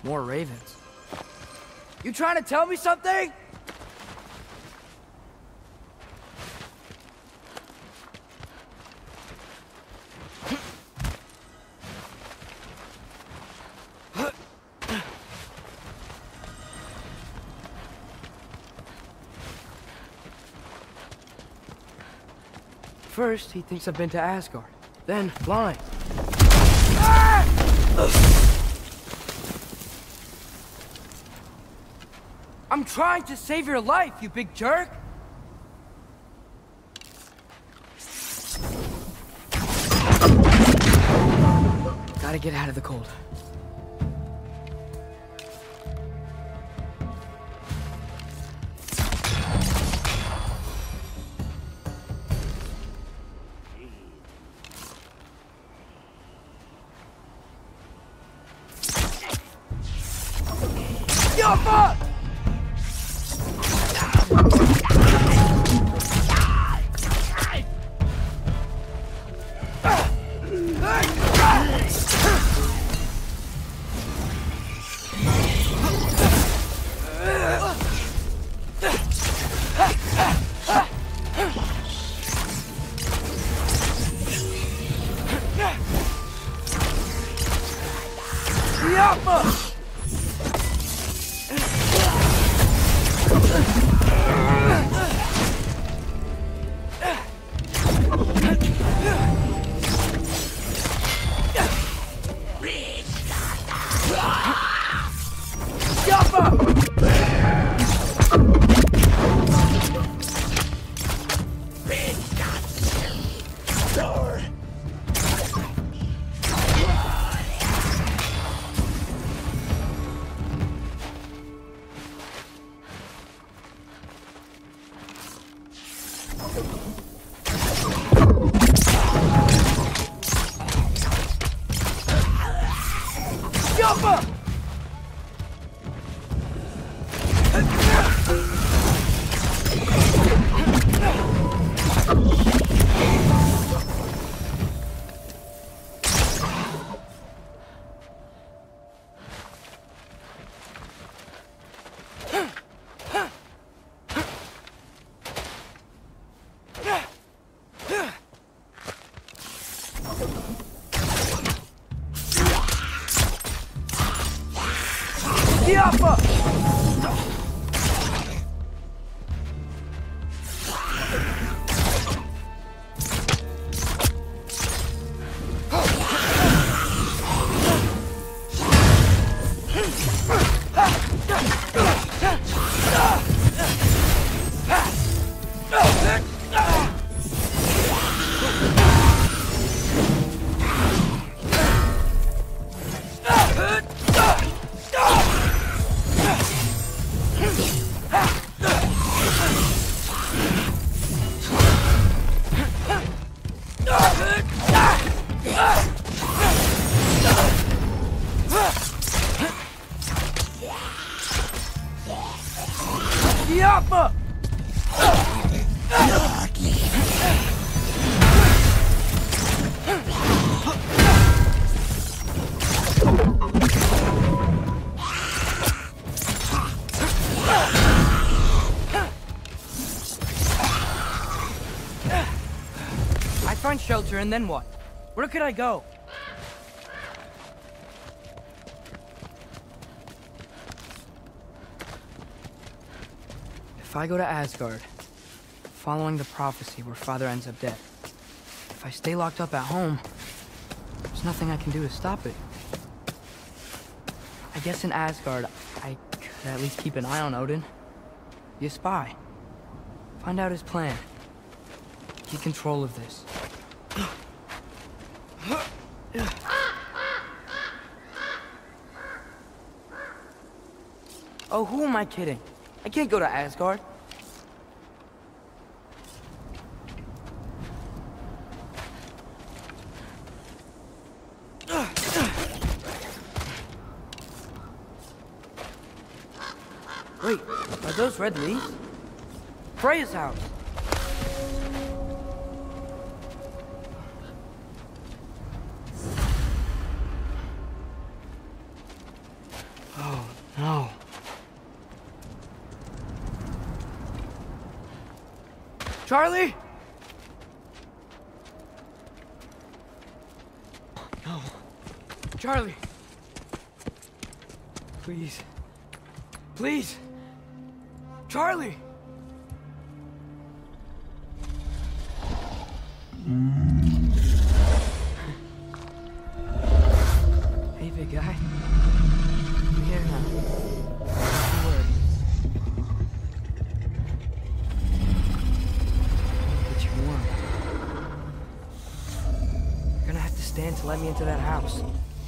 More ravens. You trying to tell me something? First, he thinks I've been to Asgard. Then, blind. I'm trying to save your life, you big jerk! Gotta get out of the cold. Find shelter, and then what? Where could I go? If I go to Asgard, following the prophecy where Father ends up dead, if I stay locked up at home, there's nothing I can do to stop it. I guess in Asgard, I could at least keep an eye on Odin. Be a spy. Find out his plan. Keep control of this. Oh, who am I kidding? I can't go to Asgard. Wait, are those red leaves? Freya's house! Oh, no. Charlie? No. Charlie. Please. Please. Charlie. Hey, big guy. I'm here now. Don't worry. Get you warm. You're gonna have to stand to let me into that house.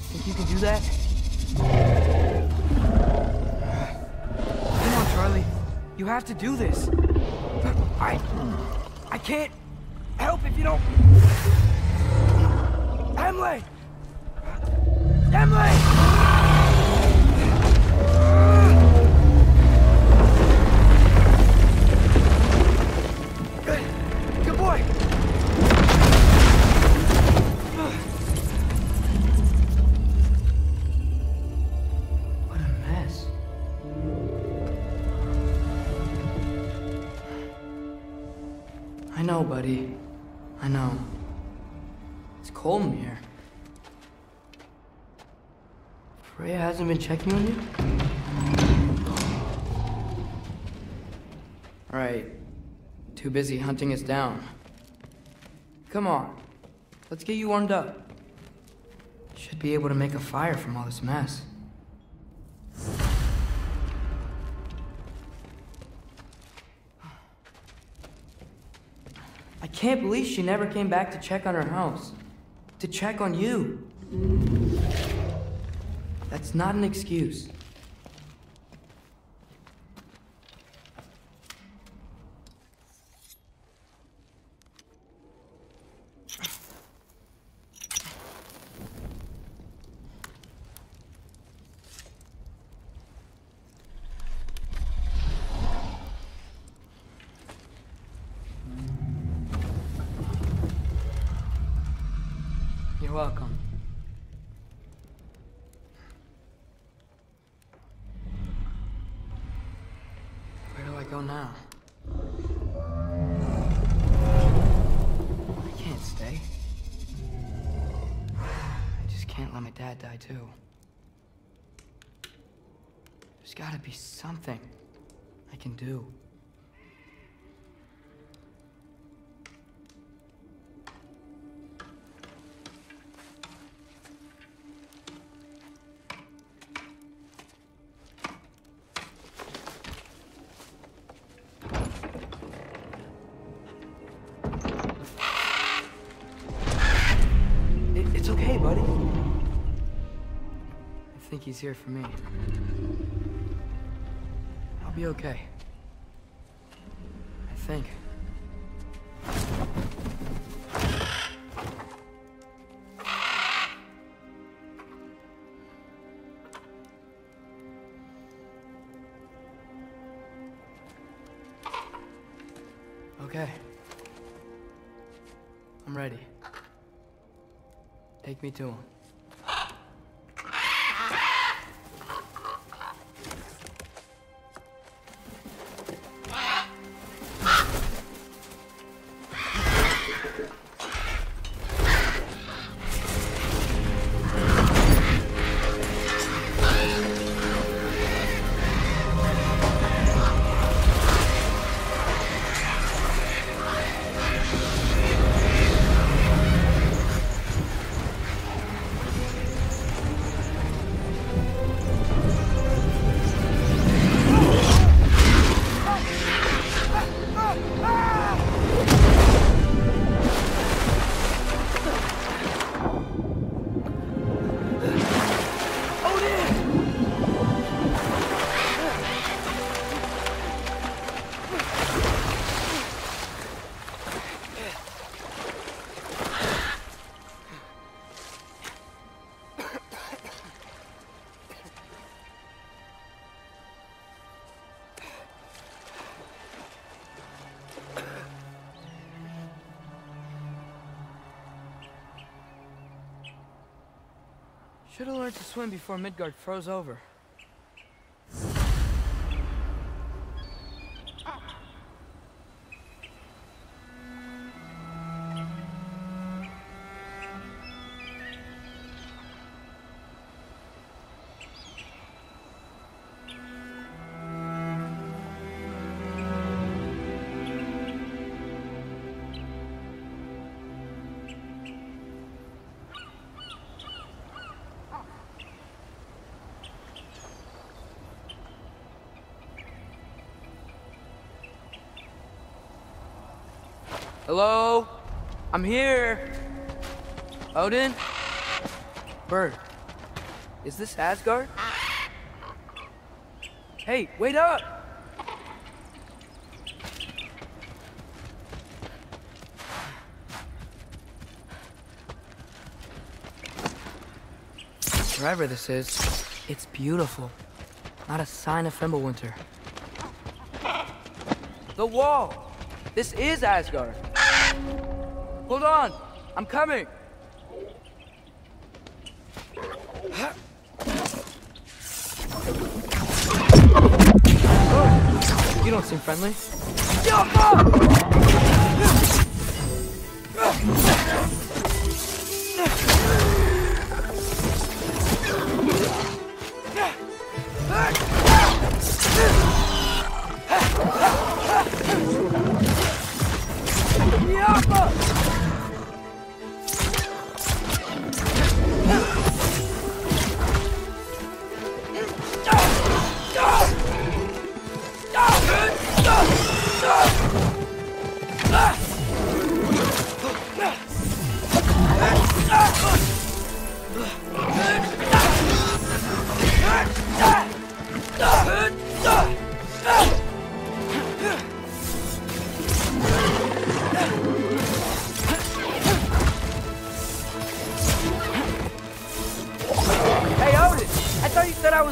Think you can do that? Come on, Charlie. You have to do this. I can't help if you don't... Emily! Emily! Good boy! What a mess. I know, buddy. I know. It's cold in here. Freya hasn't been checking on you? Alright. Too busy hunting us down. Come on. Let's get you warmed up. Should be able to make a fire from all this mess. I can't believe she never came back to check on her house. To check on you. That's not an excuse. You're welcome. Where do I go now? I can't stay. I just can't let my dad die too. There's gotta be something I can do. It's okay, buddy. I think he's here for me. I'll be okay. I think. Okay. I'm ready. Take me to him. Should have learned to swim before Midgard froze over. Hello? I'm here. Odin? Bird, Is this Asgard? Hey, wait up! Wherever this is, it's beautiful. Not a sign of Fimbulwinter. The wall! This is Asgard! Hold on! I'm coming! Oh, you don't seem friendly.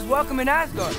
Welcome in Asgard.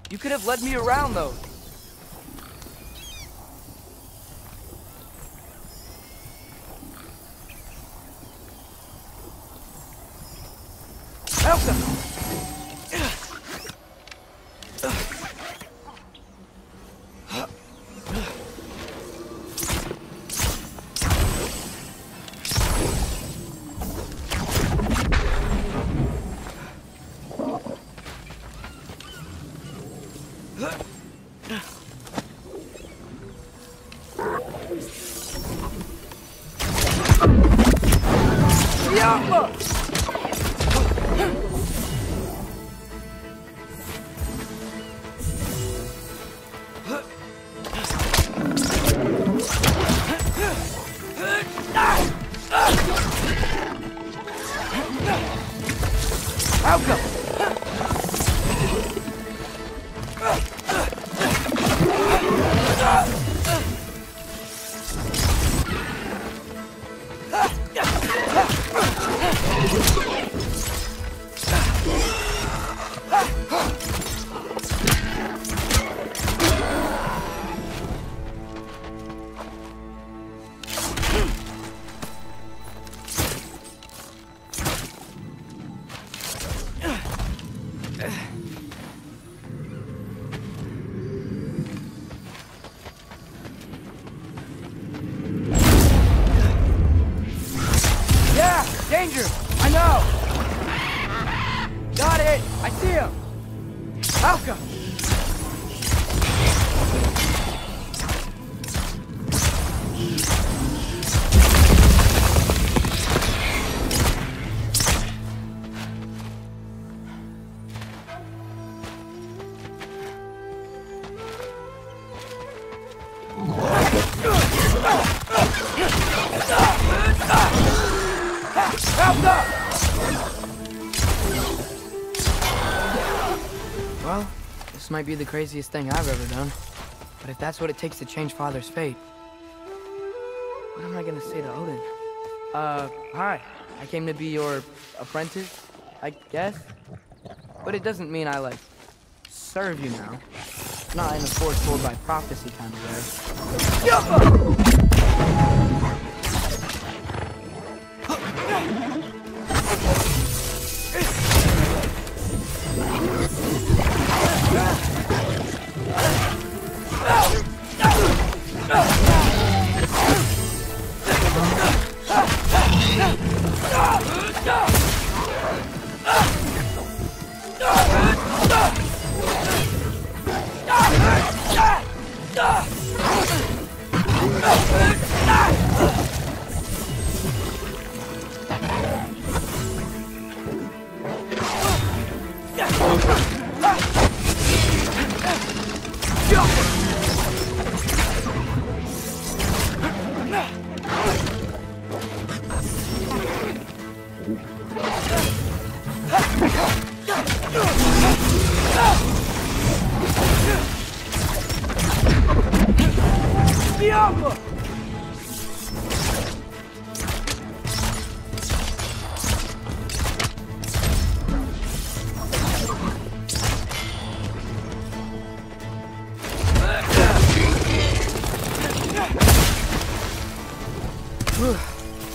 You could have led me around, though. Elsa! Danger! I know! Got it! I see him! Alka! might be the craziest thing I've ever done. But if that's what it takes to change Father's fate, what am I gonna say to Odin? Hi. I came to be your apprentice, I guess? But it doesn't mean I, like, serve you now. Not in a foretold by prophecy kind of way.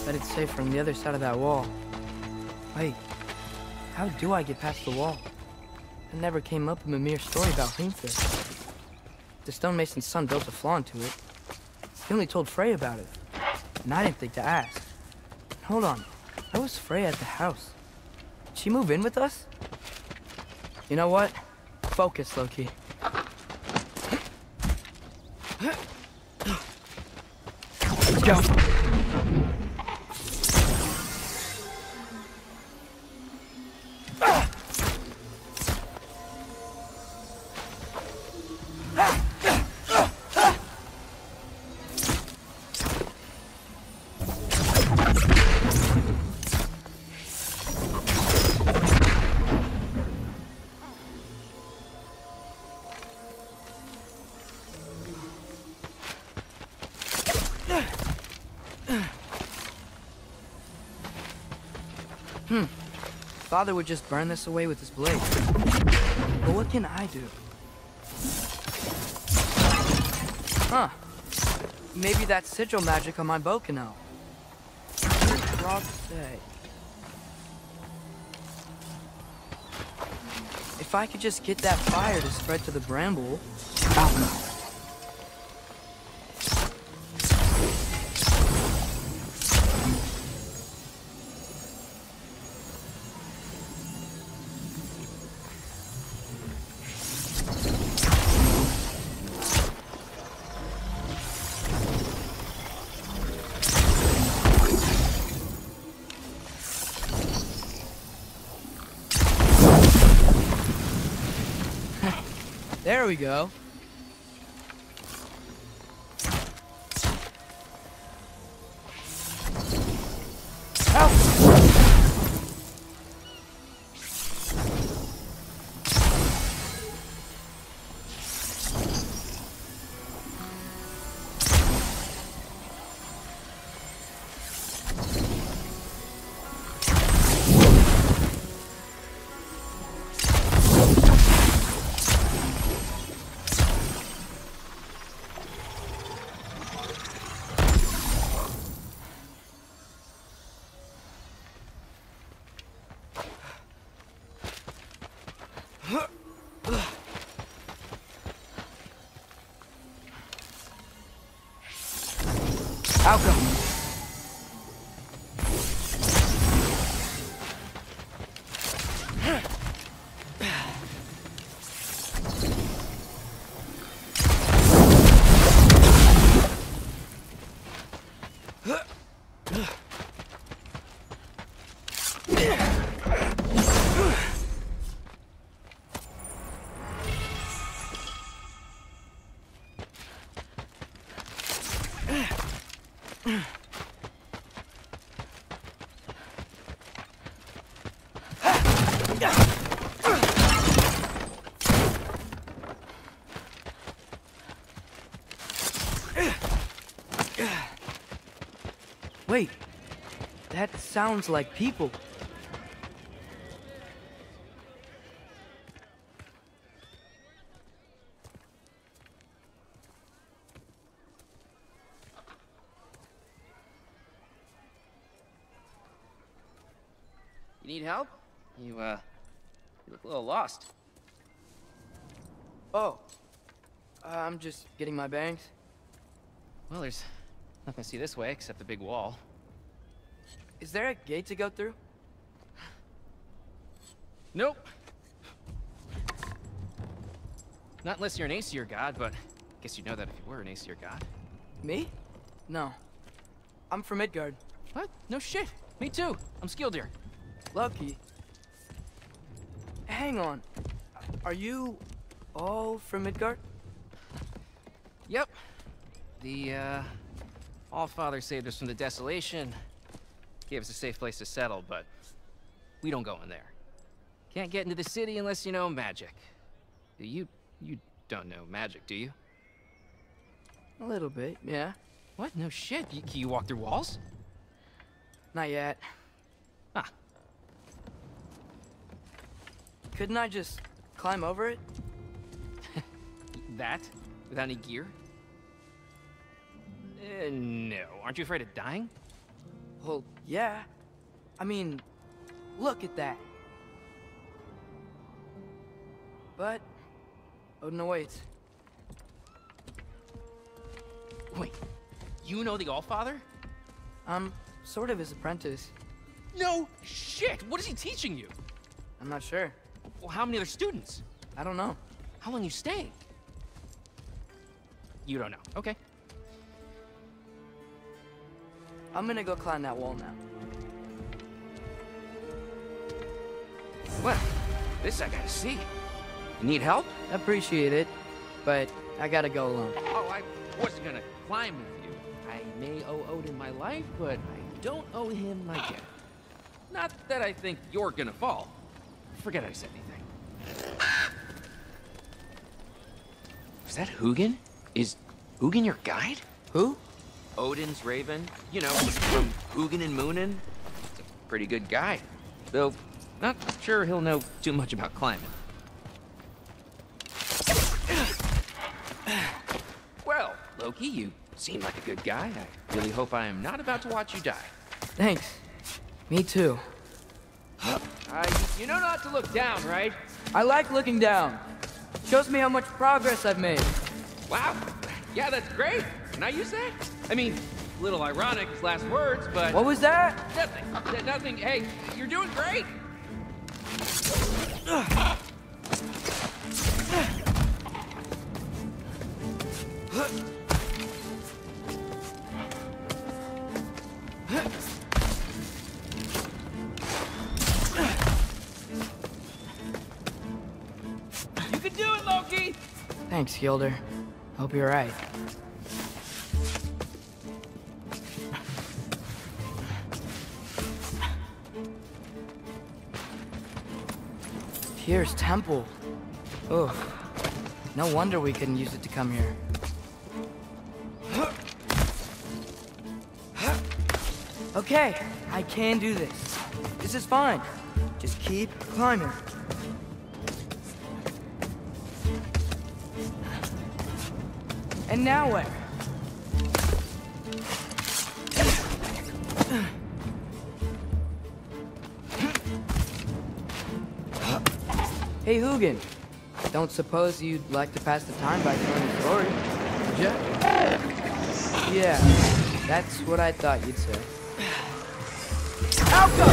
Bet it's safe from the other side of that wall. Wait, how do I get past the wall? It never came up in Mimir's story about Hrimthur. The stonemason's son built a flaw into it. He only told Frey about it, and I didn't think to ask. Hold on, how was Frey at the house? Did she move in with us? You know what? Focus, Loki. Let's go. Father would just burn this away with his blade. But what can I do? Huh. Maybe that sigil magic on my bow can help. What did Rob say? If I could just get that fire to spread to the bramble... There we go. Help! Outcome. Wait, that sounds like people. You need help? You look a little lost. Oh, I'm just getting my bangs. Well, there's nothing to see this way except the big wall. Is there a gate to go through? Nope. Not unless you're an Aesir god, but I guess you'd know that if you were an Aesir god. Me? No. I'm from Midgard. What? No shit. Me too. I'm Skildir. Lucky. Hang on. Are you all from Midgard? Yep. The, Allfather saved us from the desolation. Gave us a safe place to settle, but we don't go in there. Can't get into the city unless you know magic. You don't know magic, do you? A little bit, yeah. What? No shit. Can you walk through walls? Not yet. Ah. Couldn't I just climb over it? That? Without any gear? No. Aren't you afraid of dying? Well, yeah. I mean, look at that. But Odin awaits. Wait, you know the Allfather? I'm sort of his apprentice. No shit! What is he teaching you? I'm not sure. Well, how many other students? I don't know. How long you staying? You don't know. Okay. I'm gonna go climb that wall now. Well, this I gotta see. You need help? Appreciate it, but I gotta go alone. Oh, I wasn't gonna climb with you. I may owe Odin my life, but I don't owe him my death. Not that I think you're gonna fall. Forget I said anything. Is that Hugin? Is Hugin your guide? Who? Odin's raven. You know, from Hugin and Moonin. He's a pretty good guy. Though, not sure he'll know too much about climbing. Well, Loki, you seem like a good guy. I really hope I am not about to watch you die. Thanks. Me too. You know not to look down, right? I like looking down. Shows me how much progress I've made. Wow. Yeah, that's great. Can I use that? I mean, a little ironic, his last words, but... What was that? Nothing. Nothing. Hey, you're doing great. You can do it, Loki! Thanks, Gilder. Hope you're right. Here's temple. Ugh. No wonder we couldn't use it to come here. Okay, I can do this. This is fine. Just keep climbing. And now where? Hey, Hugin. Don't suppose you'd like to pass the time by telling a story, would ya? Yeah, that's what I thought you'd say. Alka!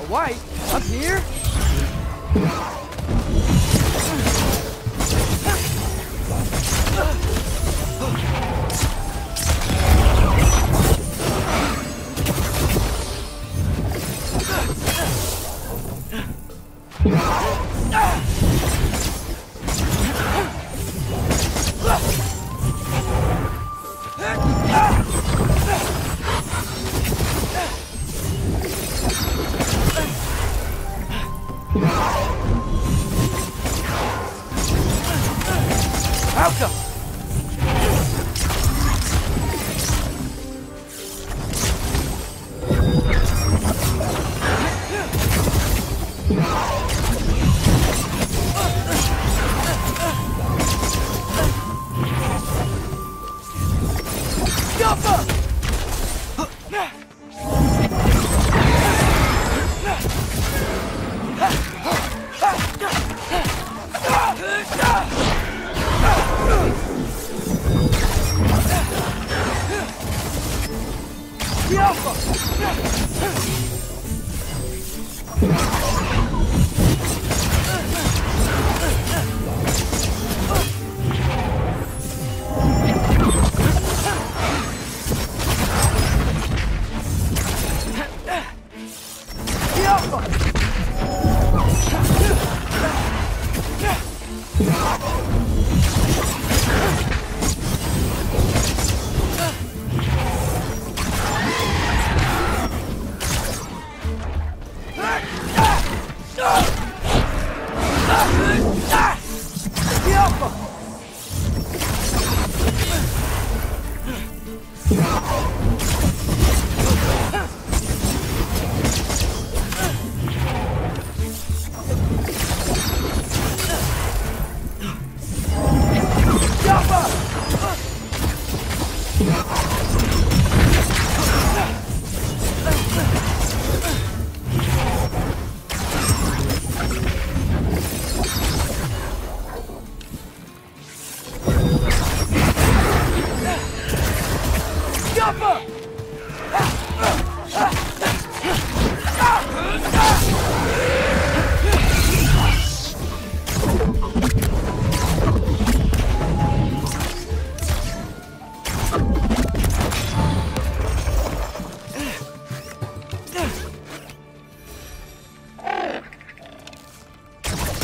A white? Up here?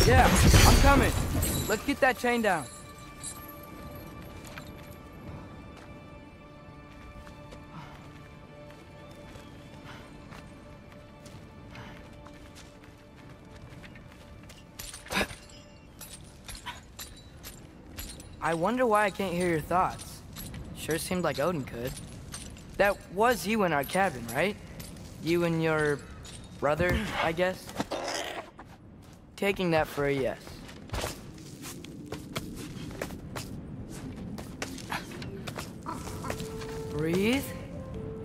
Yeah, I'm coming. Let's get that chain down. I wonder why I can't hear your thoughts. Sure seemed like Odin could. That was you in our cabin, right? You and your brother, I guess? Taking that for a yes. Breathe.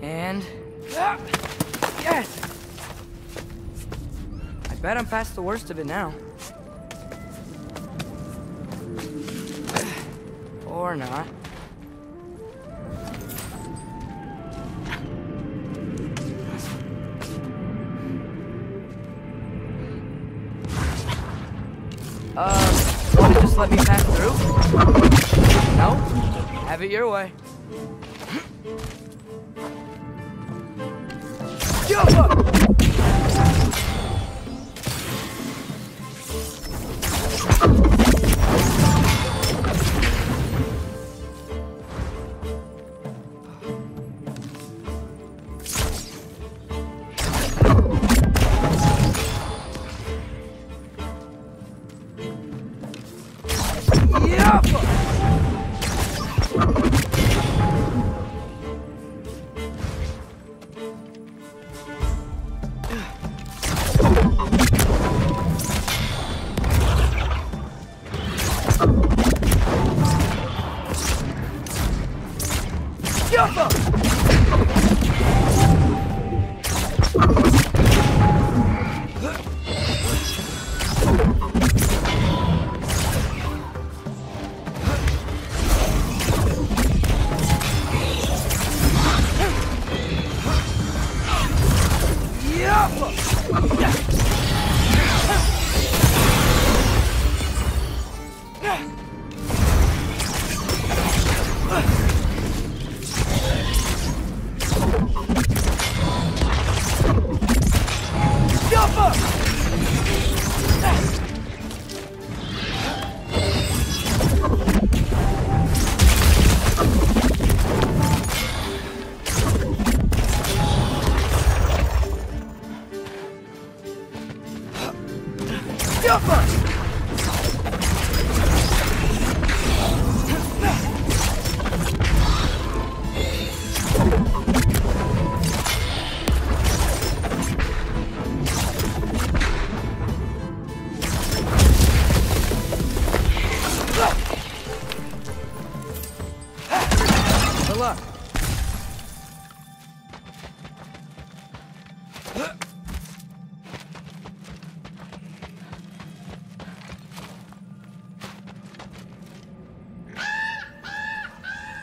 And... yes! I bet I'm past the worst of it now. Or not. Want to just let me pass through? No? Have it your way. Jump up!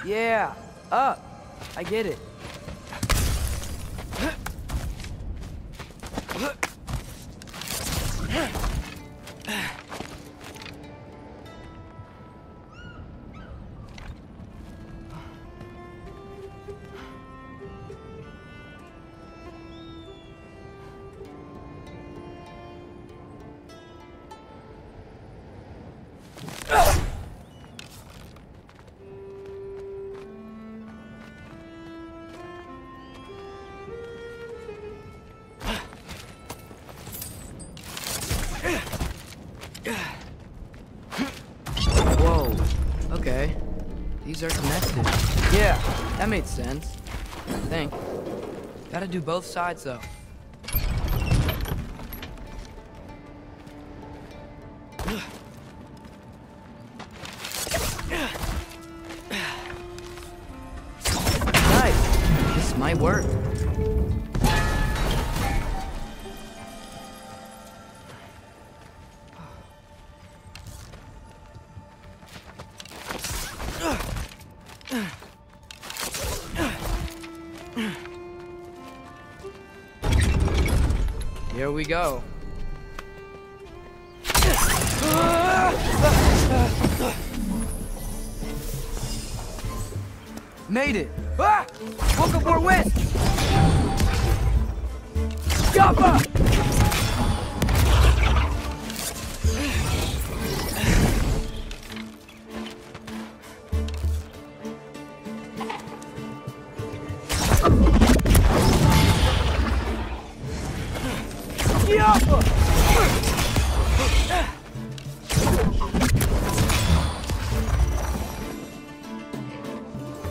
Yeah, up. I get it. Whoa. Okay. These are connected. Yeah, that made sense. I think. Gotta do both sides, though. Nice. This might work. Here we go. Made it! Ah! Welcome for West! Jumper!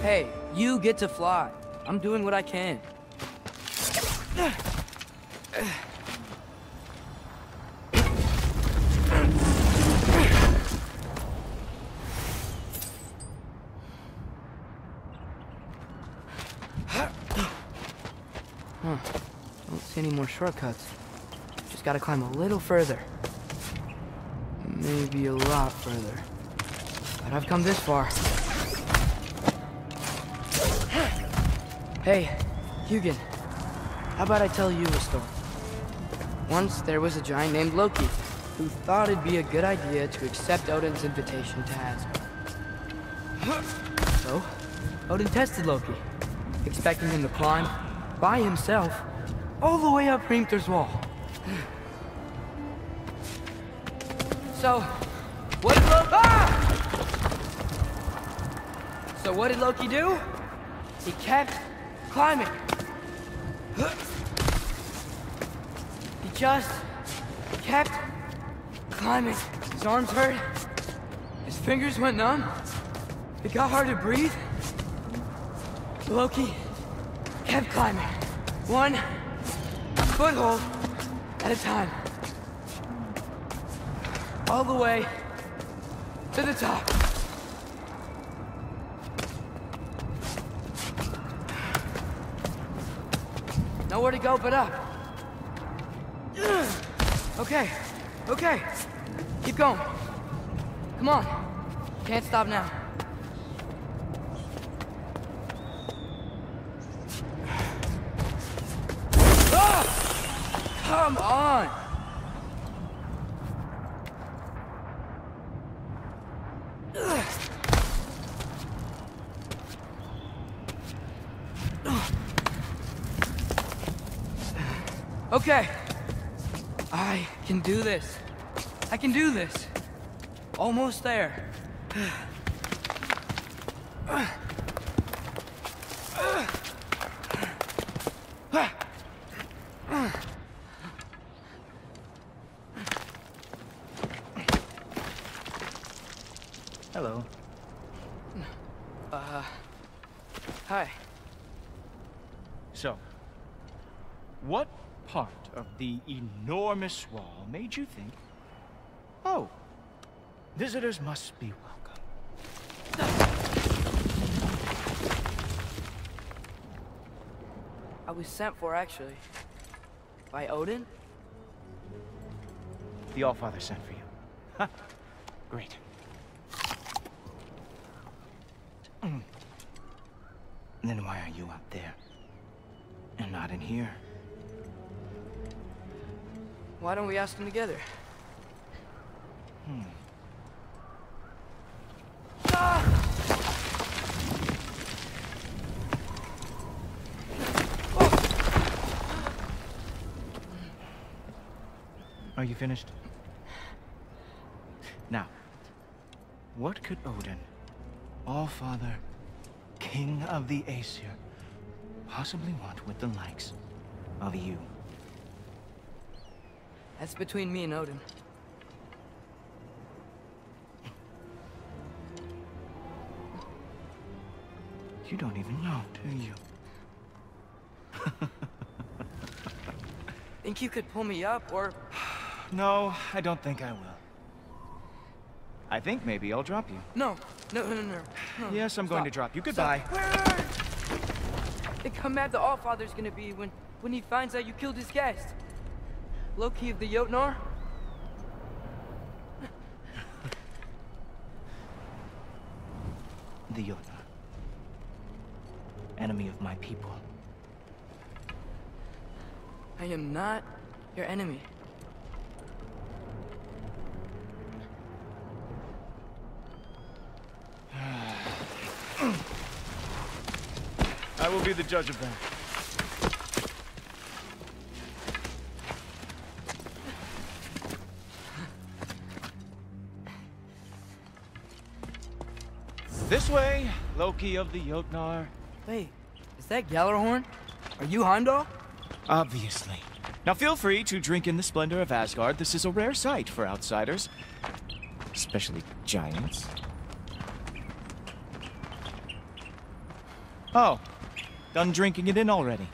Hey, you get to fly. I'm doing what I can. Huh. Don't see any more shortcuts. Just gotta climb a little further. Maybe a lot further. But I've come this far. Hey, Hugin. How about I tell you a story? Once there was a giant named Loki who thought it'd be a good idea to accept Odin's invitation to Asgard. So, Odin tested Loki, expecting him to climb by himself all the way up Hrimthur's wall. So, what did Loki do? He kept climbing. He just kept climbing. His arms hurt. His fingers went numb. It got hard to breathe. Loki kept climbing. One foothold at a time. All the way to the top. Nowhere to go but up. Okay, okay. Keep going. Come on. Can't stop now. Ah! Come on! Okay. I can do this. I can do this. Almost there. Hello. Hi. So, what part of the enormous wall made you think, oh, visitors must be welcome? I was sent for, actually. By Odin? The Allfather sent for you. Huh. Great. Then why are you out there and not in here? Why don't we ask them together? Are you finished? Now, what could Odin, All-Father, King of the Aesir, possibly want with the likes of you? That's between me and Odin. You don't even know, do you? Think you could pull me up, or... No, I don't think I will. I think maybe I'll drop you. No. Yes, I'm going to drop you. Goodbye. Think how mad the Allfather's gonna be when he finds out you killed his guest. Loki of the Jotnar? The Jotnar. Enemy of my people. I am not your enemy. I will be the judge of that. This way, Loki of the Jotnar. Wait, is that Gjallarhorn? Are you Heimdall? Obviously. Now feel free to drink in the splendor of Asgard. This is a rare sight for outsiders. Especially giants. Oh, done drinking it in already.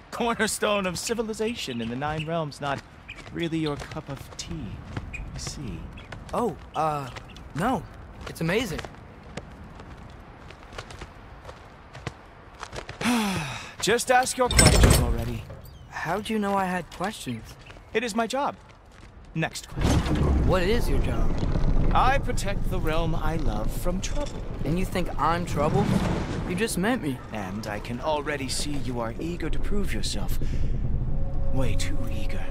Cornerstone of civilization in the 9 realms, not really your cup of tea, I see. Oh, no. It's amazing. Just ask your questions already. How'd you know I had questions? It is my job. Next question. What is your job? I protect the realm I love from trouble. And you think I'm trouble? You just met me. And I can already see you are eager to prove yourself. Way too eager.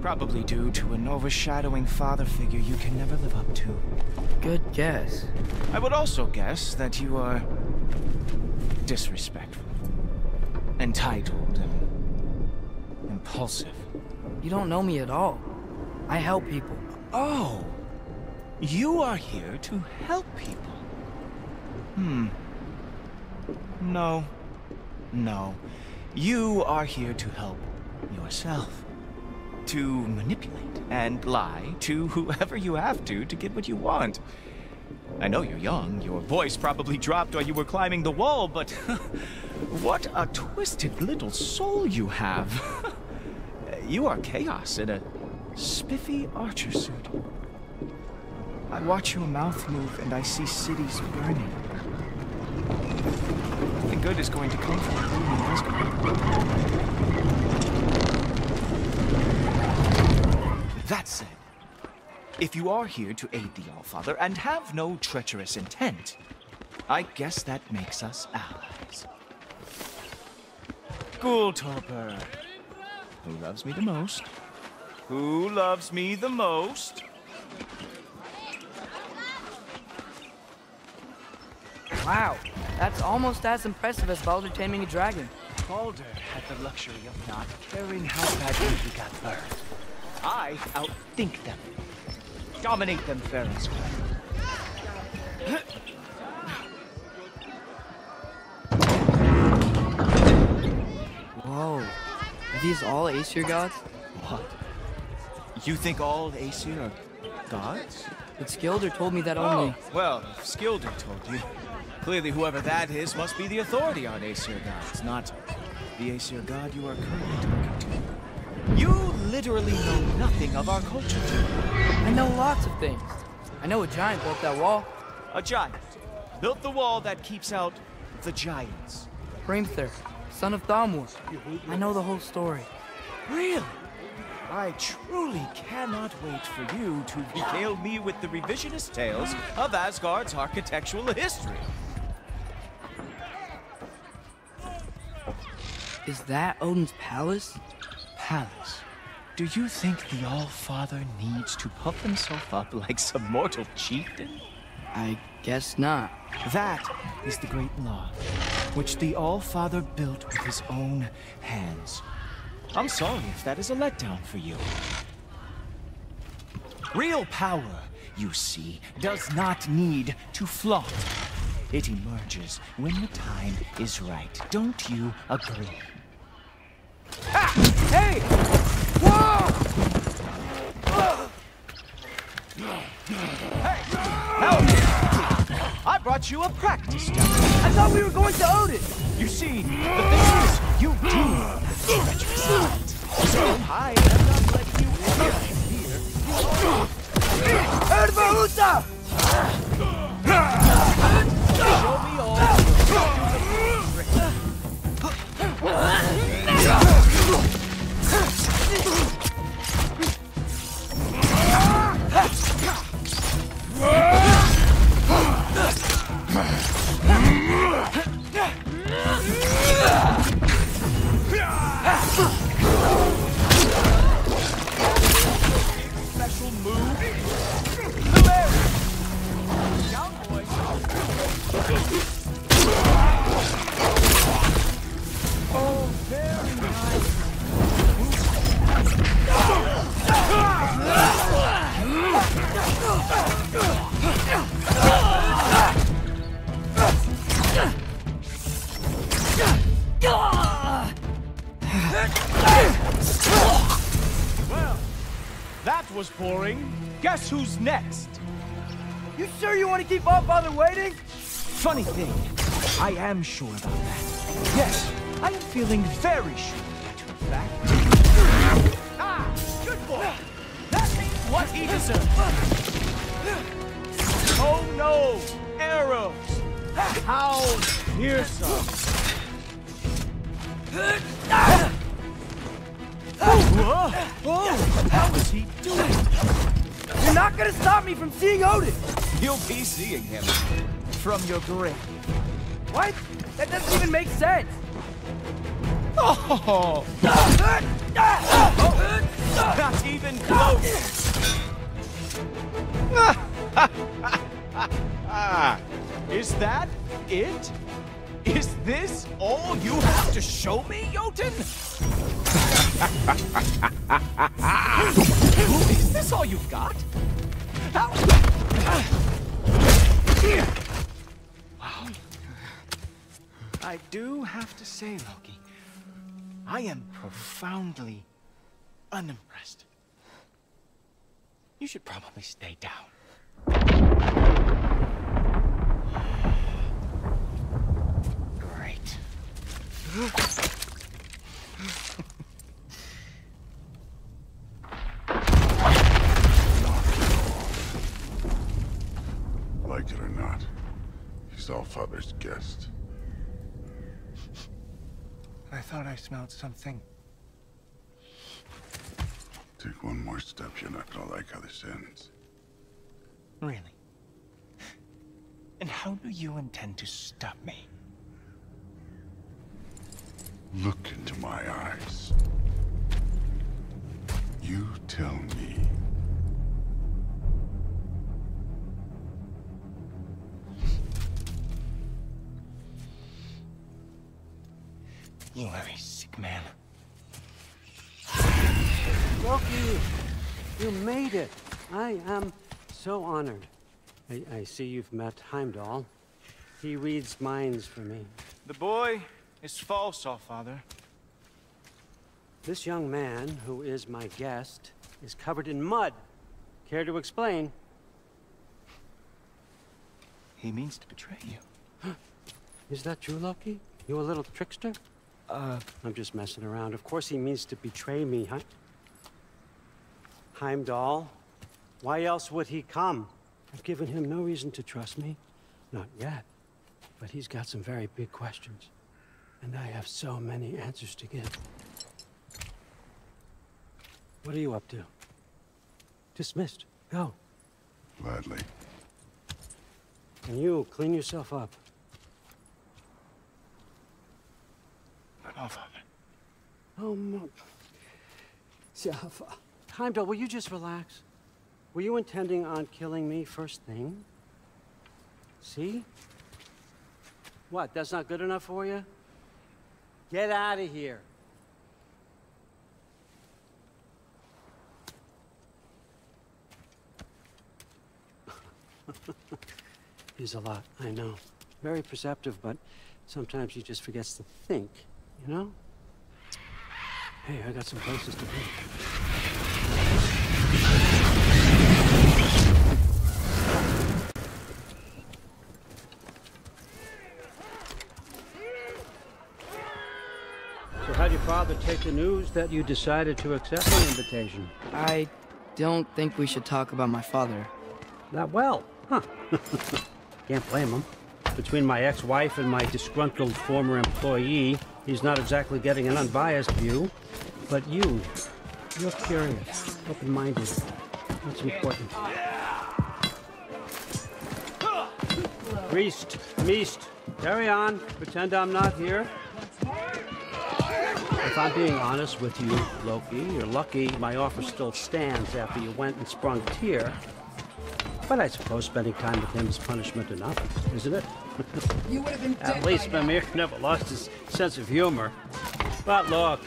Probably due to an overshadowing father figure you can never live up to. Good guess. I would also guess that you are disrespectful, entitled, and impulsive. You don't know me at all. I help people. Oh, you are here to help people. No. You are here to help yourself. To manipulate and lie to whoever you have to get what you want. I know you're young. Your voice probably dropped while you were climbing the wall, but what a twisted little soul you have. You are chaos in a spiffy archer suit. I watch your mouth move and I see cities burning. The good is going to come from you in Asgard. That said, if you are here to aid the Allfather and have no treacherous intent, I guess that makes us allies. Gulltoper. Who loves me the most? Who loves me the most? Wow, that's almost as impressive as Baldur taming a dragon. Baldur had the luxury of not caring how badly he got burned. I outthink them. Dominate them fair and square. Whoa. Are these all Aesir gods? What? You think all Aesir are gods? But Skilder told me that only... Oh, well, if Skilder told you. Clearly whoever that is must be the authority on Aesir gods, not the Aesir god you are currently talking to. You literally know nothing of our culture. I know lots of things. I know a giant built that wall. A giant built the wall that keeps out the giants. Hrimthur, son of Thamur. I know the whole story. Really? I truly cannot wait for you to regale me with the revisionist tales of Asgard's architectural history. Is that Odin's palace? Palace? Do you think the All-Father needs to puff himself up like some mortal chieftain? I guess not. That is the great law, which the All-Father built with his own hands. I'm sorry if that is a letdown for you. Real power, you see, does not need to flaunt. It emerges when the time is right. Don't you agree? Ah! Hey! Whoa! Hey! Help! I brought you a practice dummy. I thought we were going to Odin! You see, the thing is, you do have a treacherous heart. So I am not letting you enter here. Erbahuta! Show me all special move. Down, boy. Oh, very nice. Well, that was boring. Guess who's next? You sure you want to keep All-Father waiting? Funny thing, I am sure about that. Yes, I am feeling very sure, matter of fact. Ah, good boy. That means what he deserves. Oh no, arrows. How fearsome. Whoa, how is he doing? You're not gonna stop me from seeing Odin! You'll be seeing him from your grave. What? That doesn't even make sense! Oh! Not even close! Is that it? Is this all you have to show me, Jotun? Is this all you've got? How? Wow. I do have to say, Loki, I am profoundly unimpressed. You should probably stay down. Great. Like it or not, he's All-Father's guest. I thought I smelled something. Take one more step, you're not gonna like how this ends. Really? And how do you intend to stop me? Look into my eyes. You tell me. You are a sick man. Loki, you made it. I am so honored. I see you've met Heimdall. He reads minds for me. The boy is false, All-Father. This young man, who is my guest, is covered in mud. Care to explain? He means to betray you. Is that true, Loki? You a little trickster? I'm just messing around. Of course he means to betray me, huh? Heimdall, why else would he come? I've given him no reason to trust me. Not yet. But he's got some very big questions. And I have so many answers to give. What are you up to? Dismissed. Go. Gladly. And you, clean yourself up. All-Father. Oh, no. Jaffa. Heimdall, will you just relax? Were you intending on killing me first thing? See? What, that's not good enough for you? Get out of here. He's a lot, I know. Very perceptive, but sometimes he just forgets to think, you know? Hey, I got some places to be. So how'd your father take the news that you decided to accept the invitation? I don't think we should talk about my father. Not well, huh? Can't blame him. Between my ex-wife and my disgruntled former employee, he's not exactly getting an unbiased view. But you're curious, open-minded. That's important. Priest, Meest, carry on. Pretend I'm not here. If I'm being honest with you, Loki, you're lucky my offer still stands after you went and sprung Tyr. But I suppose spending time with him is punishment enough, isn't it? You would have been dead. At least Mimir never lost his sense of humor. But look,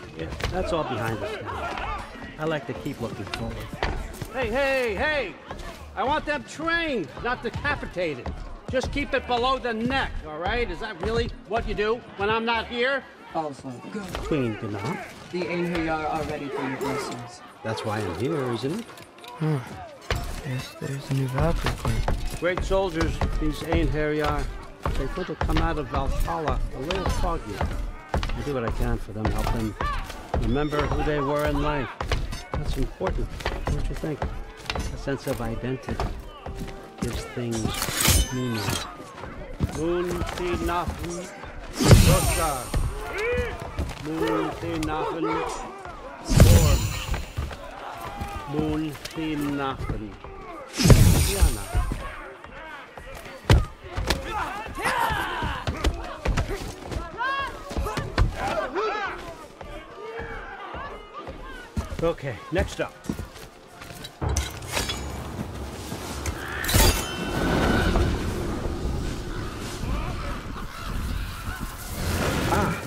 that's all behind us now. I like to keep looking forward. Hey! I want them trained, not decapitated. Just keep it below the neck, all right? Is that really what you do when I'm not here? Also, go. Queen Gná. The Einherjar are ready for your blessings. That's why I'm here, isn't it? Yes, there's a new Valkyrie queen. Great soldiers, these Einherjar. They could have come out of Valhalla a little foggy. I do what I can for them, help them remember who they were in life. That's important, don't you think? A sense of identity gives things meaning. Moon Nafen, Roshar. Moon Nafen, Orm. Moon Nafen. Diana. Okay, next up.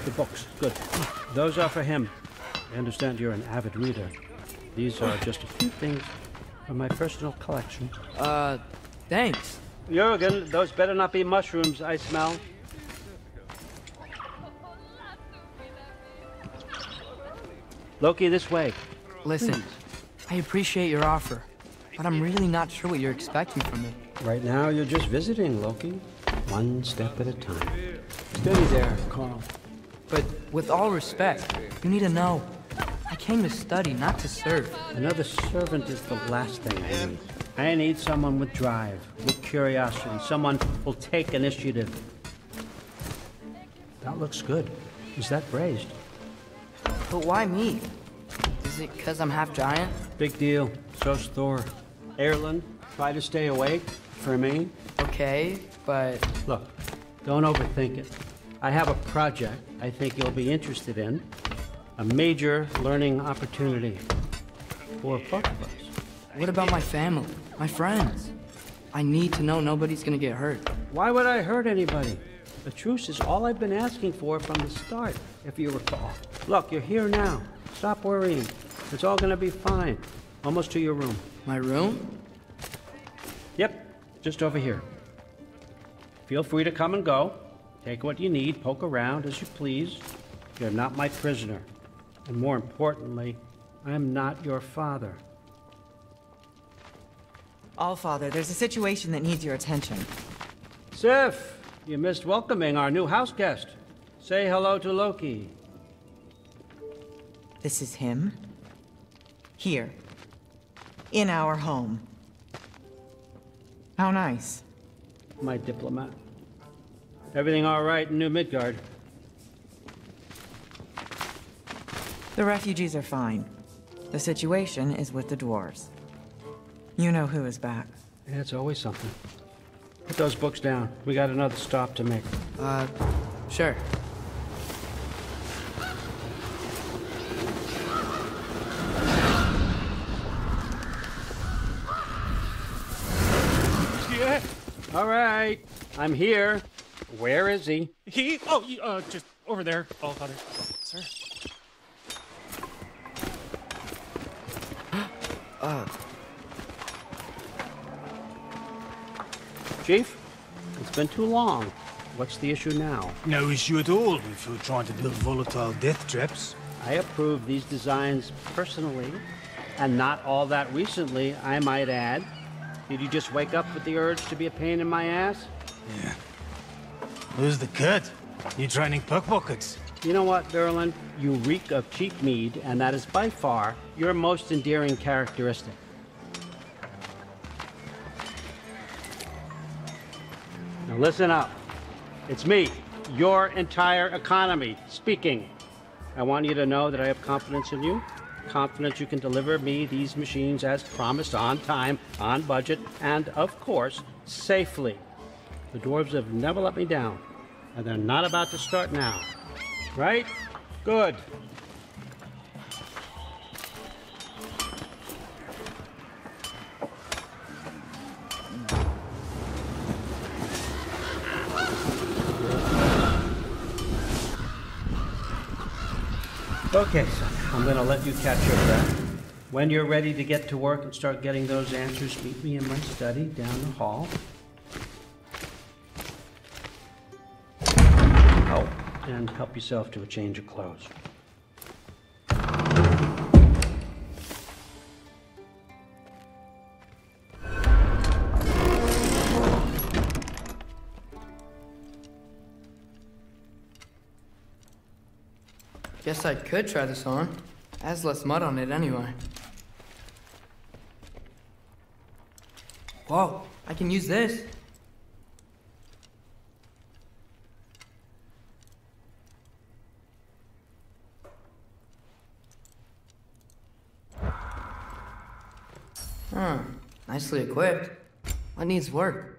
The books. Good. Those are for him. I understand you're an avid reader. These are just a few things from my personal collection. Thanks. Jurgen, those better not be mushrooms I smell. Loki, this way. Listen, Please. I appreciate your offer, but I'm really not sure what you're expecting from me. Right now, you're just visiting, Loki. One step at a time. Steady there, Carl. But with all respect, you need to know, I came to study, not to serve. Another servant is the last thing I need. I need someone with drive, with curiosity, someone who'll take initiative. That looks good. Is that braised? But why me? Is it because I'm half giant? Big deal. So's Thor. Erland, try to stay awake for me. Okay, but... Look, don't overthink it. I have a project I think you'll be interested in. A major learning opportunity for both of us. What about my family? My friends? I need to know nobody's gonna get hurt. Why would I hurt anybody? The truce is all I've been asking for from the start, if you recall. Look, you're here now. Stop worrying. It's all gonna be fine. Almost to your room. My room? Yep, just over here. Feel free to come and go. Take what you need, poke around as you please. You're not my prisoner. And more importantly, I'm not your father. Allfather, there's a situation that needs your attention. Sif, you missed welcoming our new house guest. Say hello to Loki. This is him. Here. In our home. How nice. My diplomat. Everything all right in New Midgard? The refugees are fine. The situation is with the dwarves. You know who is back. Yeah, it's always something. Put those books down. We got another stop to make. Sure. All right, I'm here. Where is he? Just over there, All Father. Sir? Chief, it's been too long. What's the issue now? No issue at all if you're trying to build volatile death traps. I approve these designs personally, and not all that recently, I might add. Did you just wake up with the urge to be a pain in my ass? Yeah. Who's the cut? You training pickpockets? You know what, Derlin? You reek of cheap mead, and that is by far your most endearing characteristic. Now listen up. It's me, your entire economy, speaking. I want you to know that I have confidence in you. Confidence you can deliver me these machines as promised, on time, on budget, and, of course, safely. The dwarves have never let me down, and they're not about to start now. Right? Good. Okay, son, I'm gonna let you catch your breath. When you're ready to get to work and start getting those answers, meet me in my study down the hall. Oh, and help yourself to a change of clothes. Guess I could try this on. Has less mud on it anyway. Whoa, I can use this. Nicely equipped. What needs work?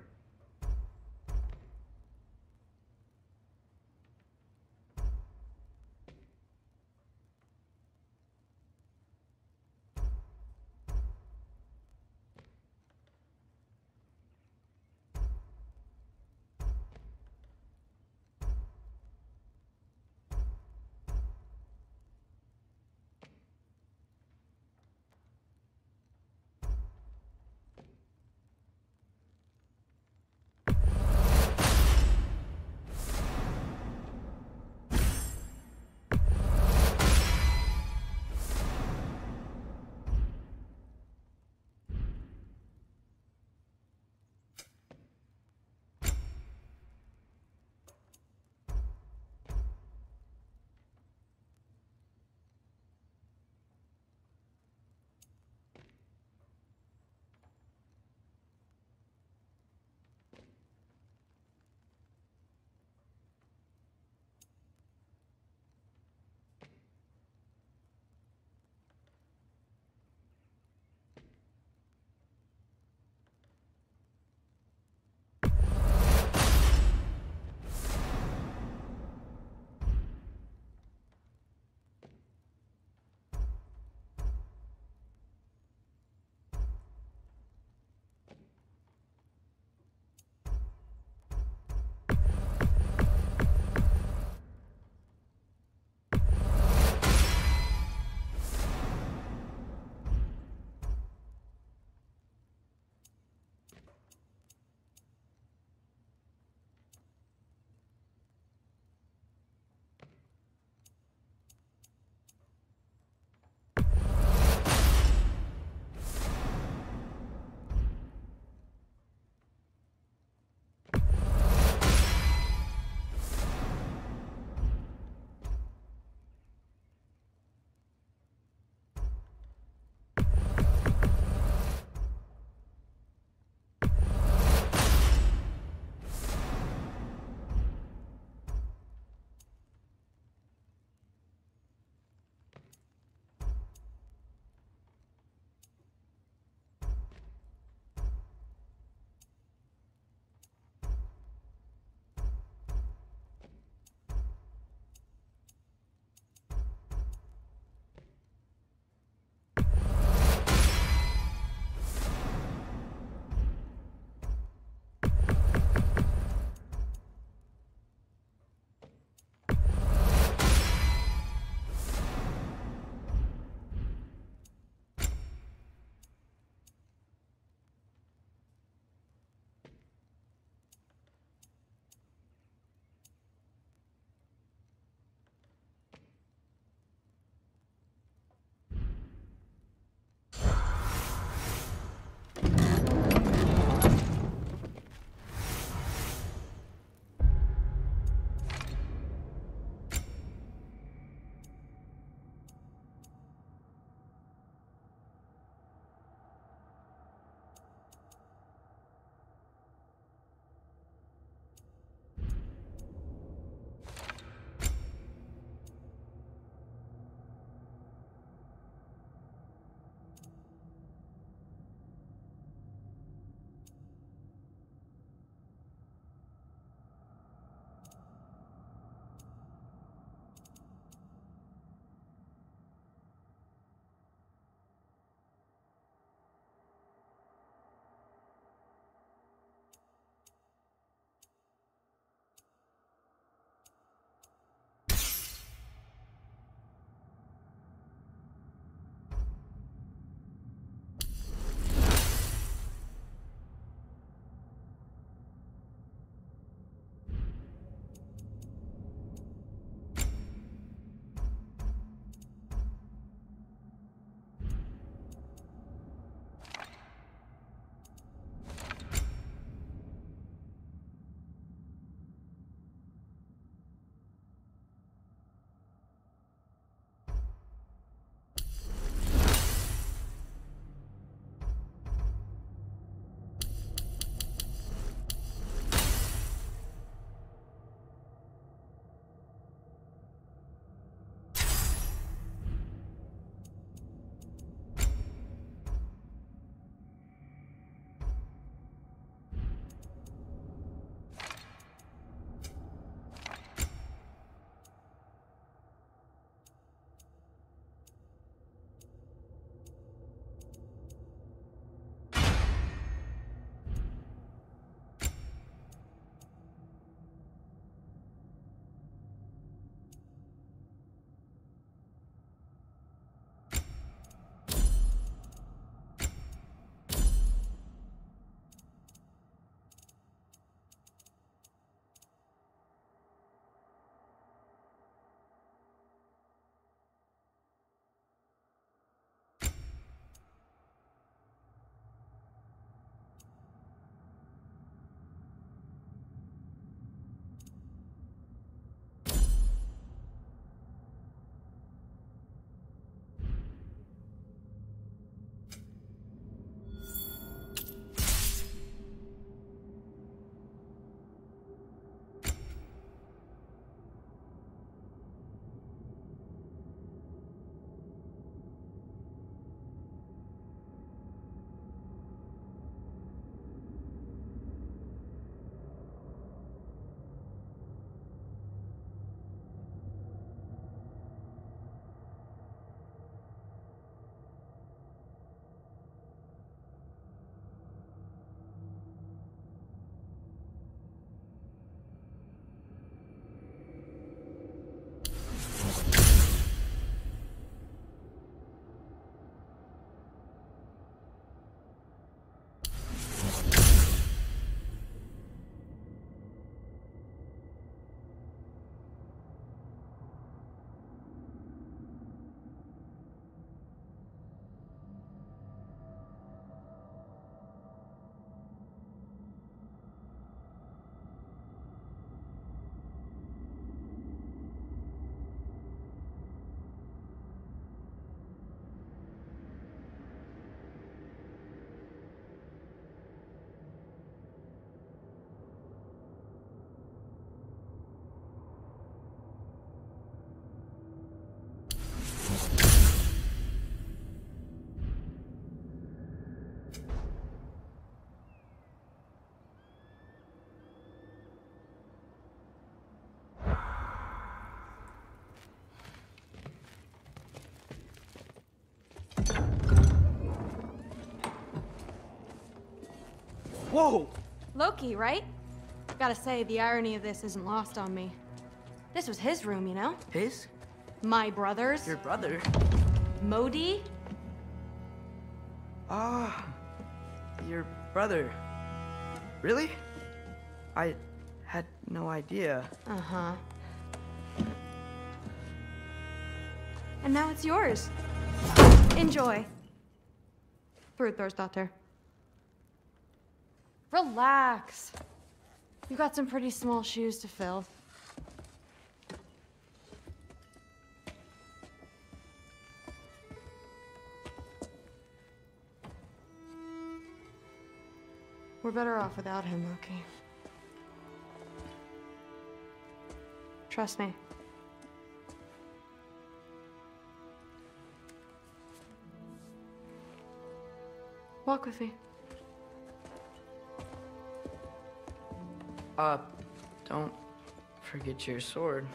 Whoa! Loki, right? Gotta say, the irony of this isn't lost on me. This was his room, you know? His? My brother's. Your brother? Modi? Ah, your brother. Really? I had no idea. Uh-huh. And now it's yours. Enjoy. Brudbörsdotter. Relax. You got some pretty small shoes to fill. We're better off without him, Loki. Trust me. Walk with me. Don't forget your sword.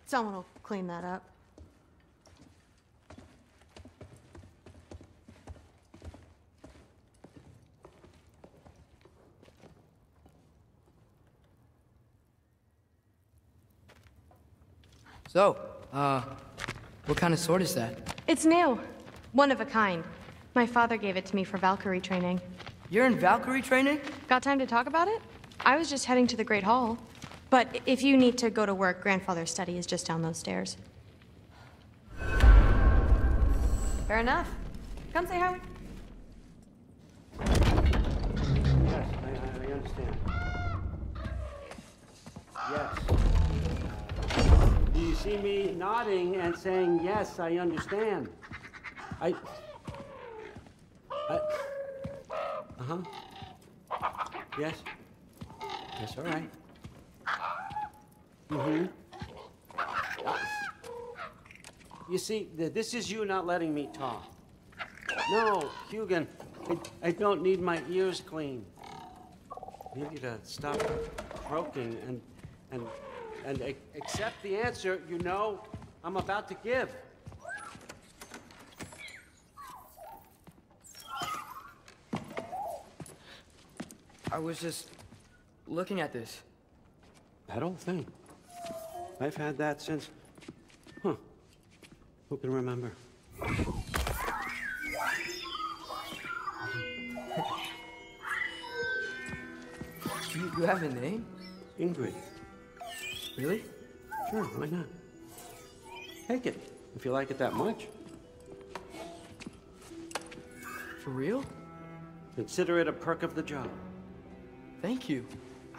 Someone will clean that up. So, what kind of sword is that? It's new. One of a kind. My father gave it to me for Valkyrie training. You're in Valkyrie training? Got time to talk about it? I was just heading to the Great Hall. But if you need to go to work, Grandfather's study is just down those stairs. Fair enough. Come say hi. Yes, I understand. Yes. Do you see me nodding and saying, yes, I understand? Uh-huh. Yes. Yes, all right. Mm-hmm. You see, this is you not letting me talk. No, Hugin, I don't need my ears cleaned. I need you to stop croaking and accept the answer you know I'm about to give. I was just looking at this. That old thing. I've had that since... Huh. Who can remember? You have a name? Ingrid. Really? Sure, why not? Take it, if you like it that much. For real? Consider it a perk of the job. Thank you.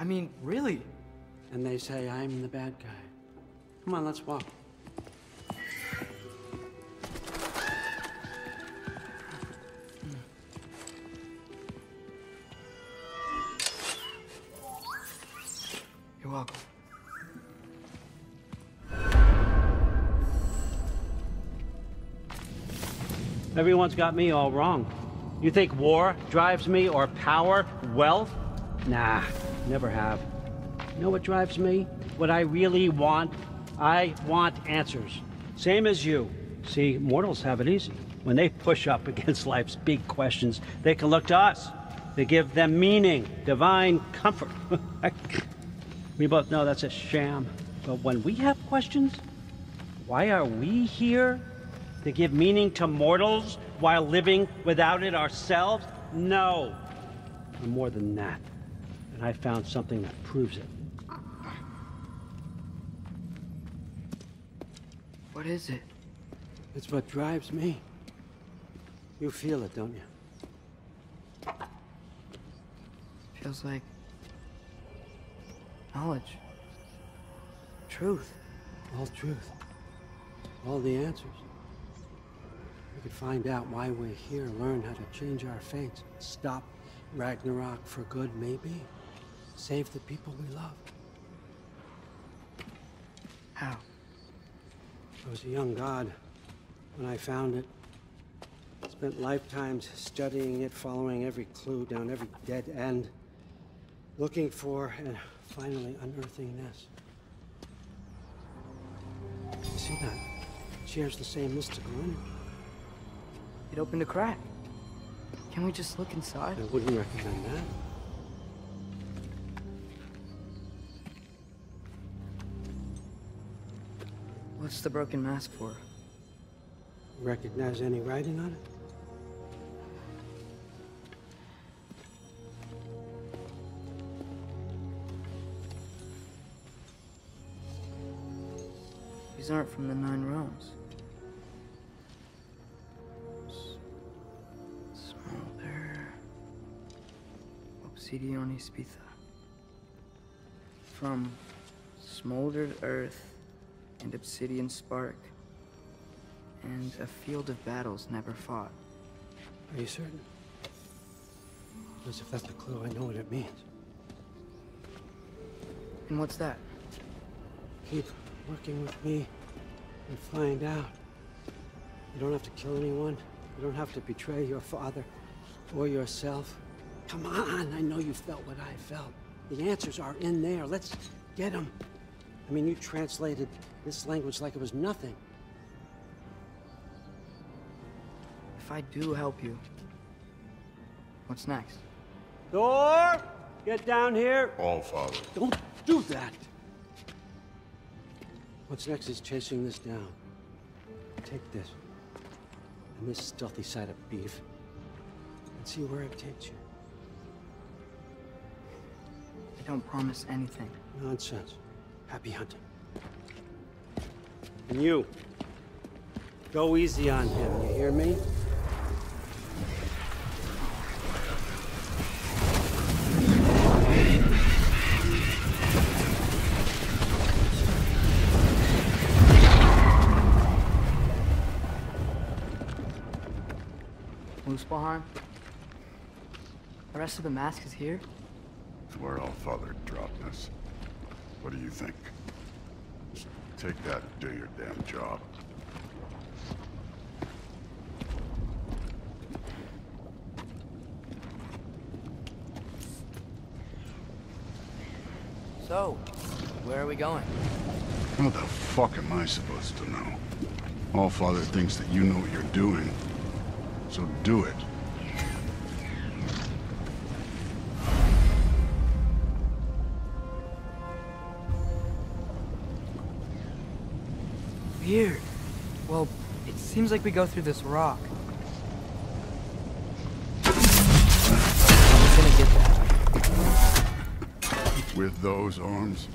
I mean, really. And they say I'm the bad guy. Come on, let's walk. You're welcome. Everyone's got me all wrong. You think war drives me, or power, wealth? Nah, never have. You know what drives me? What I really want? I want answers. Same as you. See, mortals have it easy. When they push up against life's big questions, they can look to us. They give them meaning, divine comfort. We both know that's a sham. But when we have questions, why are we here? To give meaning to mortals while living without it ourselves? No. I'm more than that. And I found something that proves it. What is it? It's what drives me. You feel it, don't you? Feels like knowledge. Truth. All truth. All the answers. We could find out why we're here, learn how to change our fates, stop Ragnarök for good, maybe. Save the people we love. How? I was a young god when I found it. Spent lifetimes studying it, following every clue down every dead end. Looking for and finally unearthing this. You see that? Shares the same mystical energy. It opened a crack. Can we just look inside? I wouldn't recommend that. What's the broken mask for? Recognize any writing on it? These aren't from the 9 realms. Smolder. Obsidione Spitha. From smoldered earth and obsidian spark. And a field of battles never fought. Are you certain? Because if that's the clue, I know what it means. And what's that? Keep working with me and find out. You don't have to kill anyone. You don't have to betray your father or yourself. Come on, I know you felt what I felt. The answers are in there. Let's get them. I mean, you translated this language like it was nothing. If I do help you, what's next? Thor! Get down here! All Father. Don't do that! What's next is chasing this down. Take this, and this stealthy side of beef, and see where it takes you. I don't promise anything. Nonsense. Happy hunting. And you, go easy on him, you hear me? Muspelheim? The rest of the mask is here? It's where All Father dropped us. What do you think? Just take that and do your damn job. So, where are we going? How the fuck am I supposed to know? All Father thinks that you know what you're doing. So do it. Weird. Well, it seems like we go through this rock. I'm gonna get that. With those arms?